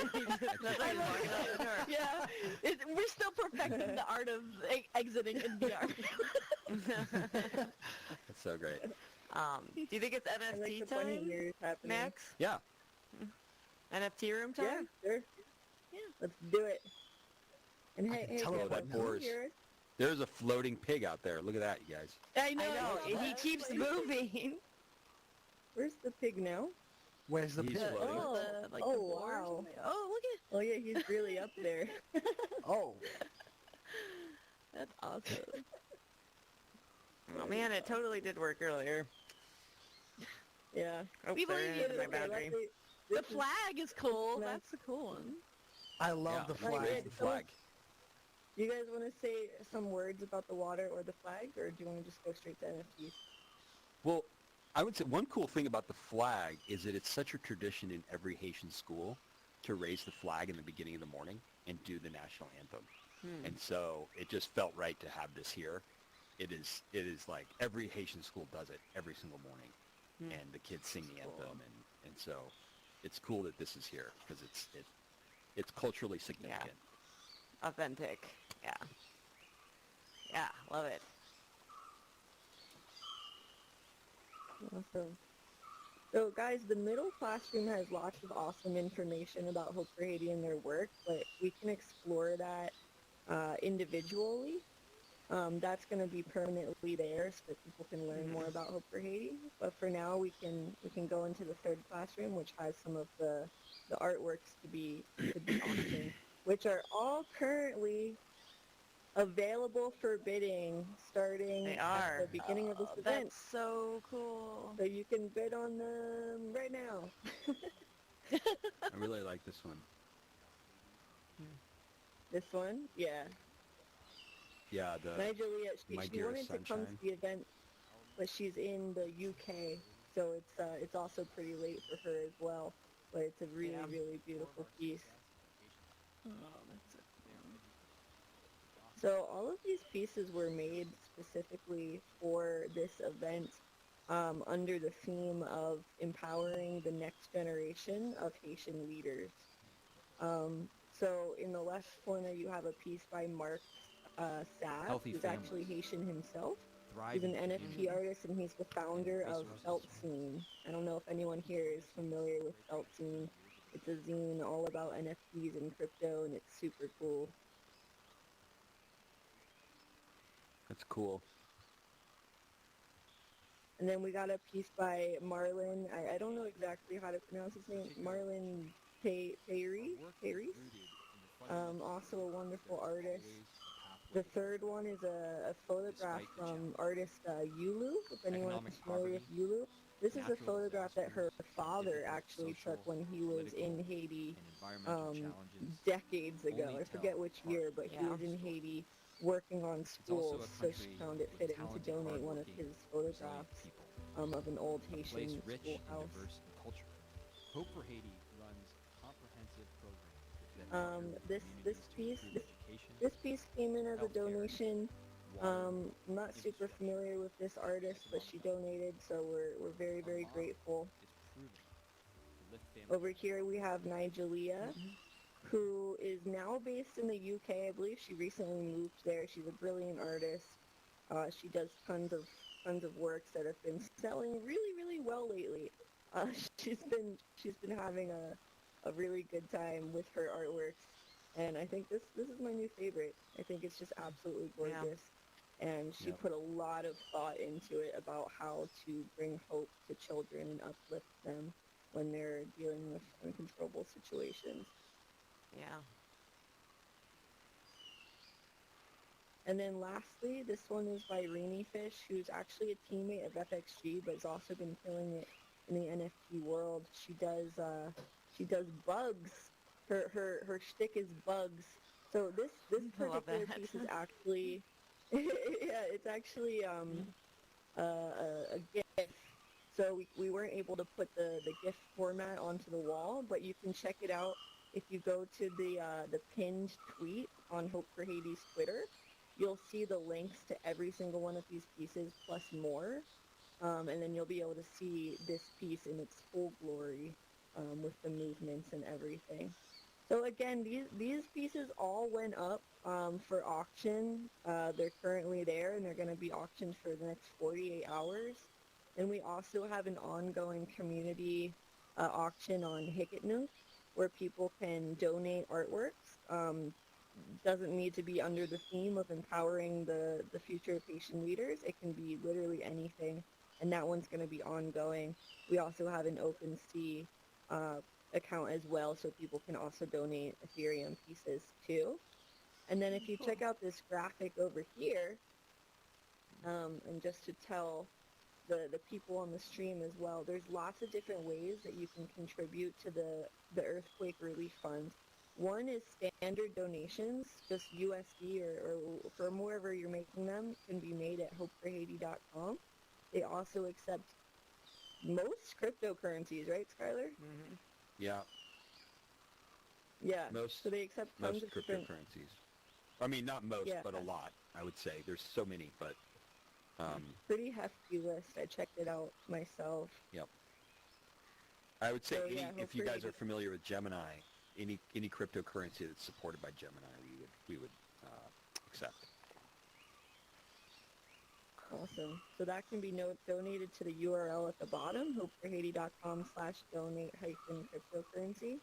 That's how you're walking out the door. Yeah, we're still perfecting the art of exiting in VR. That's so great. Do you think it's I like NFT the funny time, years happening. Max? Yeah. NFT room Yeah, time? sure. Yeah. Let's do it. And hey, tell Kev, you that can you Boris- hear us? There's a floating pig out there. Look at that, you guys. I I know. He keeps moving. Where's the pig now? Where's the He's pig? floating. Like Oh, the board or wow. something. Oh, look at Oh yeah, he's really up there. Oh, that's awesome. Oh man, it totally did work earlier. Yeah. Oh, We there believe is you. my boundary. The flag is cool. Nice. That's a cool one. I love Yeah. the Like flag. it. The flag. You guys want to say some words about the water or the flag, or do you want to just go straight to NFTs? Well, I would say one cool thing about the flag is that it's such a tradition in every Haitian school to raise the flag in the beginning of the morning and do the national anthem. And so it just felt right to have this here. It is like every Haitian school does it every single morning, and the kids sing the anthem, and so it's cool that this is here because it's culturally significant. Authentic. Yeah. Yeah, love it. Awesome. So guys, the middle classroom has lots of awesome information about Hope for Haiti and their work, but we can explore that individually. That's going to be permanently there so that people can learn more about Hope for Haiti. But for now, we can go into the third classroom, which has some of the artworks to be auctioned, which are all currently available for bidding starting They at are. the beginning of this event. That's so cool. So you can bid on them right now. I really like this one. This one, yeah. Yeah, the Nigeria, My she Dearest wanted to come to Sunshine. the event, but she's in the UK, so it's also pretty late for her as well. But it's a really, Yeah. really beautiful piece. Oh, that's so cool. So all of these pieces were made specifically for this event under the theme of empowering the next generation of Haitian leaders. So in the left corner, you have a piece by Mark Saab, Healthy who's families. actually Haitian himself. He's Thriving an NFT communities. artist, and he's the founder And of resources. Feltzine. I don't know if anyone here is familiar with Feltzine. It's a zine all about NFTs and crypto, and it's super cool. That's cool. And then we got a piece by Marlon. I don't know exactly how to pronounce his name. Marlon Payri. Also a wonderful artist. The third one is a photograph from artist Yulu, if anyone is familiar with Yulu. This is a photograph that her father actually took when he was in Haiti decades ago. I forget which year, but he was in Haiti working on schools, so she found it fitting to donate one of his photographs of an old Haitian schoolhouse. Hope for Haiti runs comprehensive programs that This piece came in as a donation. I'm not super familiar with this artist, but she donated, so we're very, very grateful. Over here we have Nigelia, who is now based in the UK. I believe she recently moved there. She's a brilliant artist. She does tons of works that have been selling really, really well lately. She's been having a really good time with her artworks, and I think this is my new favorite. I think it's just absolutely gorgeous, and she put a lot of thought into it about how to bring hope to children and uplift them when they're dealing with uncontrollable situations. Yeah. And then lastly, this one is by Rainy Fish, who's actually a teammate of FXG, but has also been killing it in the NFT world. She does bugs. Her shtick is bugs. So this particular piece is actually it's actually a GIF. So we weren't able to put the GIF format onto the wall, but you can check it out if you go to the pinned tweet on Hope for Haiti's Twitter. You'll see the links to every single one of these pieces plus more, and then you'll be able to see this piece in its full glory with the movements and everything. So again, these pieces all went up for auction. They're currently there, and they're going to be auctioned for the next 48 hours. And we also have an ongoing community auction on Hicketnook, where people can donate artworks. Doesn't need to be under the theme of empowering the future of Haitian leaders. It can be literally anything, and that one's going to be ongoing. We also have an OpenSea account as well, so people can also donate Ethereum pieces too. And then if you check out this graphic over here, and just to tell the people on the stream as well, there's lots of different ways that you can contribute to the Earthquake Relief Fund. One is standard donations, just USD or from wherever you're making them, can be made at hopeforhaiti.com. They also accept most cryptocurrencies, right, Skyler? Mm-hmm. Yeah. Yeah. So they accept tons most of different cryptocurrencies. I mean, not most, but a lot. I would say there's so many, but pretty hefty list. I checked it out myself. Yep. I would say So, if you guys are familiar with Gemini, any cryptocurrency that's supported by Gemini, we would accept. Awesome. So that can be donated to the URL at the bottom, hopeforhaiti.com/donate-cryptocurrency.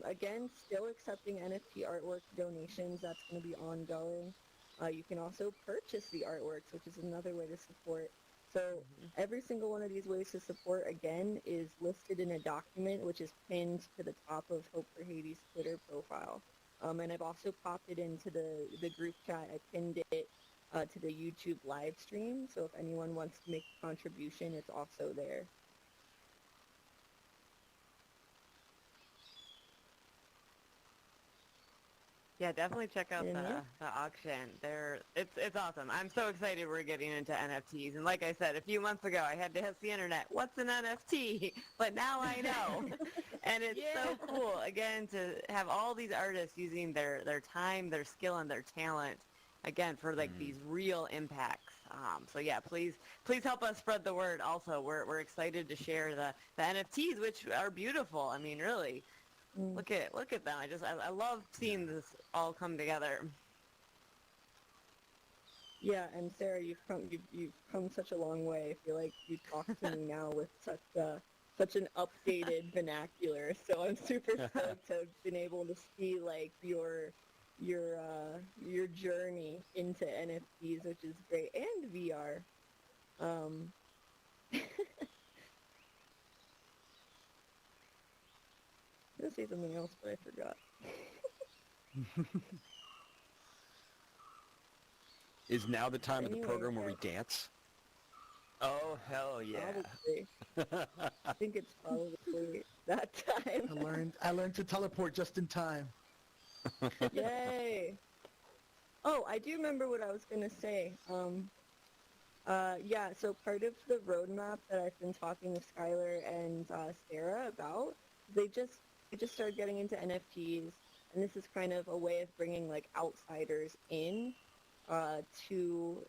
Again, still accepting NFT artwork donations. That's going to be ongoing. You can also purchase the artworks, which is another way to support. So every single one of these ways to support, again, is listed in a document, which is pinned to the top of Hope for Haiti's Twitter profile. And I've also popped it into the group chat. I pinned it to the YouTube live stream. So if anyone wants to make a contribution, it's also there. Yeah, definitely check out And yeah. the auction. It's awesome. I'm so excited we're getting into NFTs. And like I said, a few months ago, I had to ask the internet, what's an NFT? But now I know. And it's so cool, again, to have all these artists using their time, their skill, and their talent, again, for like these real impacts. So yeah, please help us spread the word. Also, we're excited to share the NFTs, which are beautiful. I mean, really. Look at them. I love seeing this all come together. Yeah, and Sarah, you've come such a long way. I feel like you talk to me now with such an updated vernacular. So I'm super stoked to have been able to see like your journey into NFTs, which is great, and VR. I was gonna say something else, but I forgot. Is now the time of the Anyway, program where we dance? Oh, hell yeah. Probably. I think it's probably that time. I learned to teleport just in time. Yay! Oh, I do remember what I was gonna say. Yeah, so part of the roadmap that I've been talking with Skyler and Sarah about, they just started getting into NFTs, and this is kind of a way of bringing like outsiders in to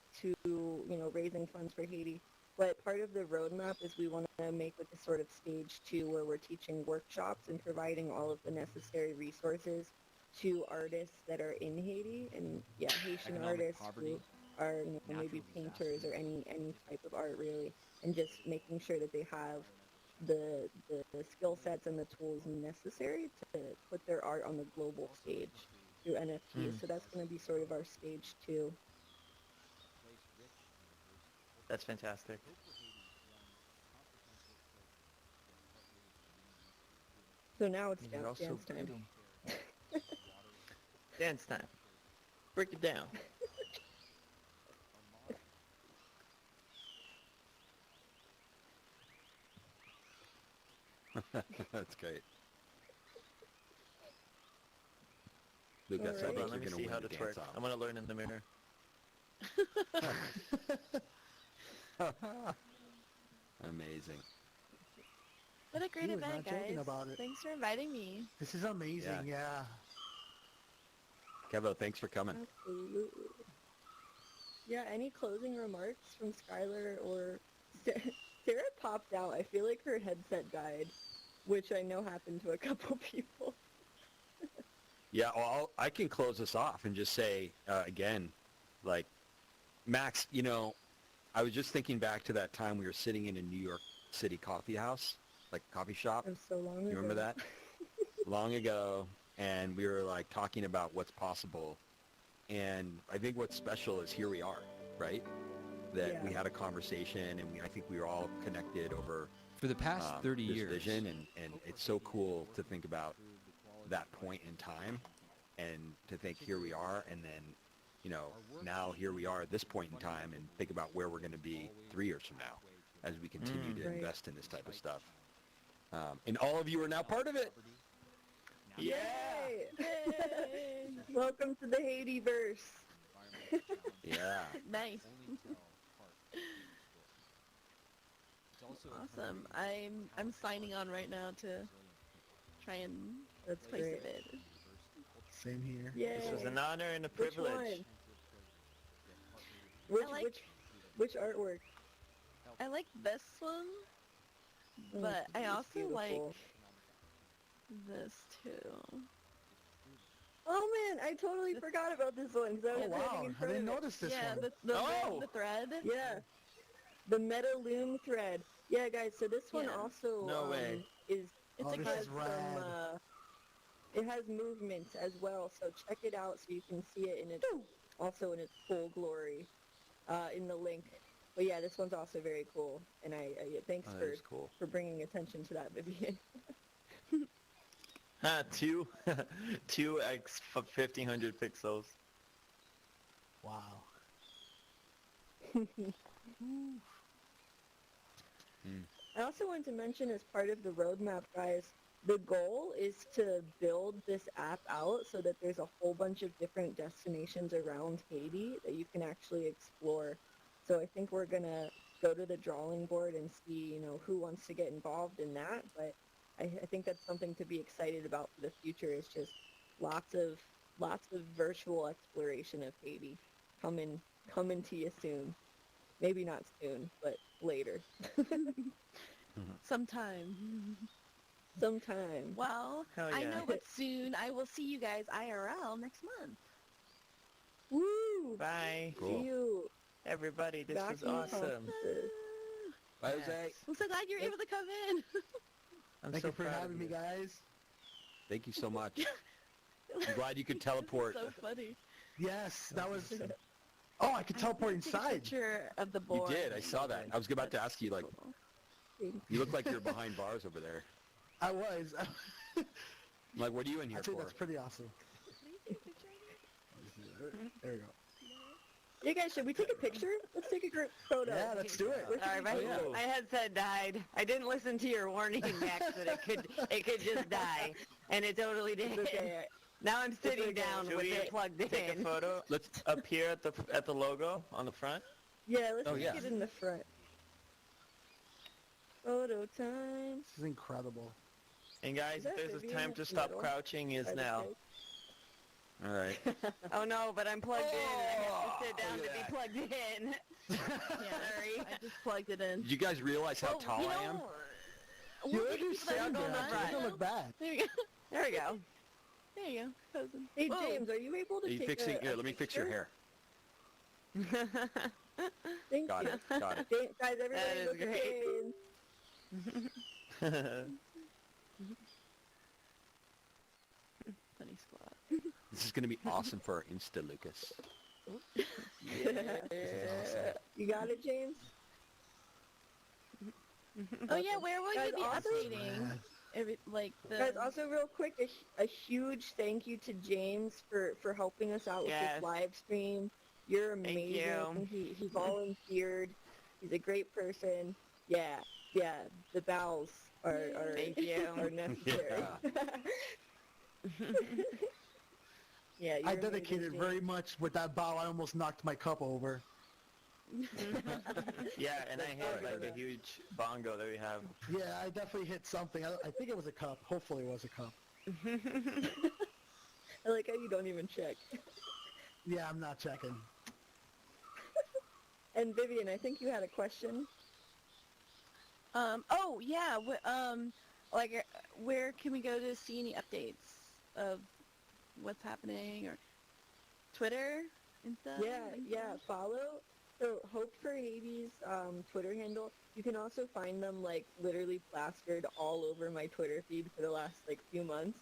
raising funds for Haiti. But part of the roadmap is we want to make like a sort of stage 2 where we're teaching workshops and providing all of the necessary resources to artists that are in Haiti, and yeah, Haitian Economic artists poverty, who are maybe natural painters or any type of art really, and just making sure that they have the skill sets and the tools necessary to put their art on the global stage through NFTs. So that's going to be sort of our stage 2. That's fantastic. So now it's You're also dance time. breathing. Dance time. Break it down. That's great. Luke, that's Alright. I Hold on, think let me you're see going to how win the to dance twerk. off. I'm gonna learn in the mirror. Amazing. What a great He was event, not joking guys. about it. Thanks for inviting me. This is amazing, yeah. Kevo, thanks for coming. Absolutely. Yeah, any closing remarks from Skylar or Sarah popped out. I feel like her headset died, which I know happened to a couple people. Yeah, well, I can close this off and just say, again, like, Max, I was just thinking back to that time we were sitting in a New York City coffee house, like coffee shop. That was so long ago. You remember that? Long ago, and we were like talking about what's possible. And I think what's special is here we are, right? That we had a conversation, and I think we were all connected over For the past 30 this years, vision, and it's so cool to think about that point in time, and to think here we are, and then now here we are at this point in time, and think about where we're going to be 3 years from now as we continue to invest in this type of stuff. And all of you are now part of it. Yay! Welcome to the Haiti-verse. Yeah. Nice. Awesome. I'm signing on right now to try and That's place great. a bid. Same here. Yay! This was an honor and a Which privilege. one? I like- Which artwork? I like this one, but I It's also beautiful. like this too. Oh man, I totally forgot about this one. 'Cause I was Oh standing wow, in I front didn't of it. notice this Yeah, one. the thread. Yeah, the Meta Loom thread. Yeah, guys. So this one Yeah. also No way. is It's Oh, a this good is rad. it has movement as well. So check it out so you can see it in its also in its full glory in the link. But yeah, this one's also very cool, and I thanks Oh, that is cool. for bringing attention to that, Vivian. Two 2x 1500 pixels. Wow. I also wanted to mention as part of the roadmap, guys, the goal is to build this app out so that there's a whole bunch of different destinations around Haiti that you can actually explore. So I think we're gonna go to the drawing board and see, who wants to get involved in that. But I think that's something to be excited about for the future. Is just lots of virtual exploration of Haiti coming to you soon. Maybe not soon, but later. Sometime. Sometime. Well, Hell I yeah. know what soon. I will see you guys IRL next month. Woo! Bye, Cool. See you. everybody. This Back was in awesome. conferences. Bye, Yes. Jose. I'm so glad you're able to come in. I'm Thank so you for proud of having me, you. guys. Thank you so much. I'm glad you could teleport. So funny. Yes, that was... Oh, I could teleport Take a inside. picture of the You board. did. I saw that. I was about to ask you, like, you look like you're behind bars over there. I was. I'm like, what are you in here I think for? that's pretty awesome. There we go. Yeah, guys, should we take a picture? Let's take a group photo. Yeah, let's do it. Sorry, my headset died. I didn't listen to your warning, Max, that it could just die, and it totally did. It's okay. Now I'm sitting down Should with we it plugged take a in. photo? Let's. Up here at the logo on the front. Yeah, let's Oh, just yeah. get in the front. Photo time. This is incredible. And guys, Is if that there's a Vivian time in to the stop middle? crouching is By the now. fake? All right. Oh no, but I'm plugged in. I have to sit down look to at be plugged in. Sorry. I just plugged it in. Did you guys realize how tall I am? You We'll look take people that sitting are there. going It doesn't around. look bad. There you go. There we go. There you go. Cousin. Hey, Whoa. James, are you able to Are you take fixing? a Here, let me fix your picture? hair. Thank Got you. it. Got it. Guys, everybody is look at great. James. Funny squad. This is gonna be awesome for our Insta, Lucas. You got it, James? Oh yeah, where will Guys, you be also- updating? Guys, also real quick, a huge thank you to James for helping us out with Yes. this live stream. You're Thank amazing. you. He volunteered. He's a great person. Yeah, the bows are Thank you. are necessary. Yeah, I you're dedicated amazing, very James. much with that bow. I almost knocked my cup over. Yeah, and I hit like a huge bongo that we have. Yeah, I definitely hit something. I think it was a cup. Hopefully it was a cup. I like how you don't even check. Yeah, I'm not checking. And Vivian, I think you had a question. Oh yeah. Where can we go to see any updates of what's happening or Twitter and stuff? Yeah, follow. So Hope for Haiti's Twitter handle. You can also find them like literally plastered all over my Twitter feed for the last like few months.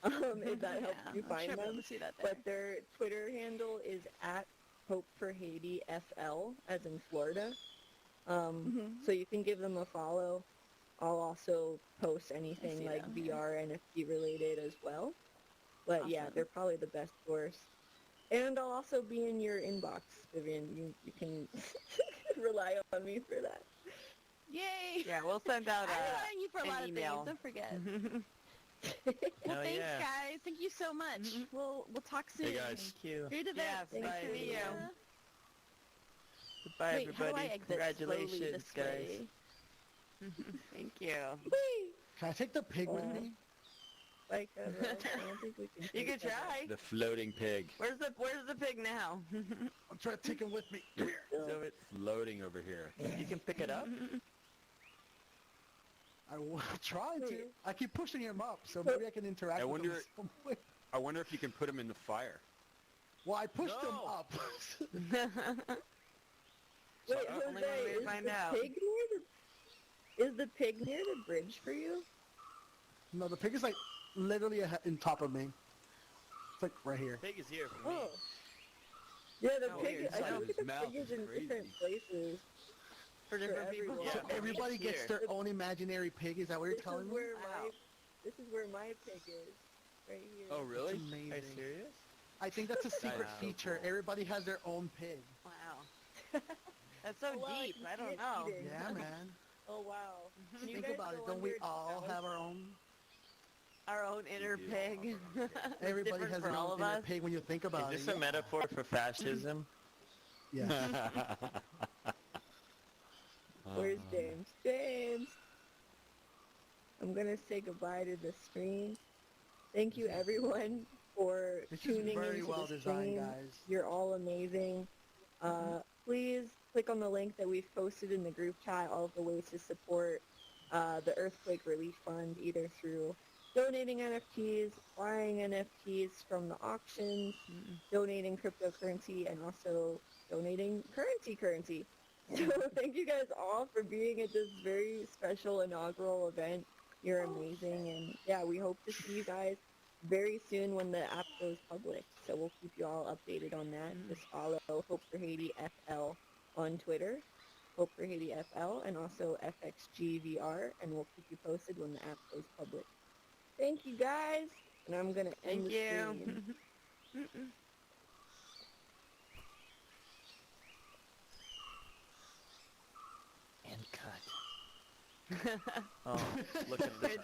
If that helps you I'm find sure we'll them. see that there. But their Twitter handle is at Hope for Haiti FL, as in Florida. So you can give them a follow. I'll also post anything see like them, yeah. VR NFT related as well. But yeah, Awesome. they're probably the best source. And I'll also be in your inbox, Vivian. You can rely on me for that. Yay! Yeah, we'll send out I rely on you for a an lot of email. things. Don't forget. Hell Well, thanks, yeah. guys. Thank you so much. We'll talk soon. Hey guys. Thank you. You're the best. Yes, Thanks, bye, Maria. Vivian. Goodbye, Wait, how do I everybody. exit slowly Congratulations, this guys. way? Thank you. Can I take the pig with me? Like, I don't think we can. You could try. The floating pig. Where's the pig now? I'm trying to take him with me. Come here. So it, Floating over here. you can pick it up. I will try to. Wait. I keep pushing him up, so maybe I can interact I with him wonder- some way. I wonder if you can put him in the fire. Well, I pushed him No. up. Wait, Only one Jose, way to is find the out. pig near the? Is the pig near the bridge for you? No, the pig is like literally in top of me. It's like right here. Pig is here for me. Oh. Yeah, the Oh, pig. weird. I Inside of think his the mouth pig is is in crazy. different places. For different people. everyone. So Yeah. everybody gets Here. their own imaginary pig. Is that what you're This is telling me? where Wow. this is where my pig is. Right here. Oh really? It's Are you amazing. serious? I think that's a secret Wow. feature. Everybody has their own pig. Wow. That's so Well, deep. you I don't can't know. eat it. Yeah, man. Oh wow. Can you Think guys about it. go Don't we under its all house? have our own? our own inner do. pig. It's Everybody different has for an all own of inner us. pig when you think about Is it. this a metaphor for fascism? Yeah. Where's James? James! I'm gonna say goodbye to the screen. Thank you everyone for This is tuning very into well the designed, stream. guys. You're all amazing. Please click on the link that we've posted in the group chat, all of the ways to support the Earthquake Relief Fund, either through donating NFTs, buying NFTs from the auctions, donating cryptocurrency, and also donating currency. So thank you guys all for being at this very special inaugural event. You're amazing, and yeah, we hope to see you guys very soon when the app goes public. So we'll keep you all updated on that. Just follow Hope for Haiti FL on Twitter, Hope for Haiti FL, and also FXGVR, and we'll keep you posted when the app goes public. Thank you guys, and I'm gonna end Thank the you. stream. And cut. Oh, look at this.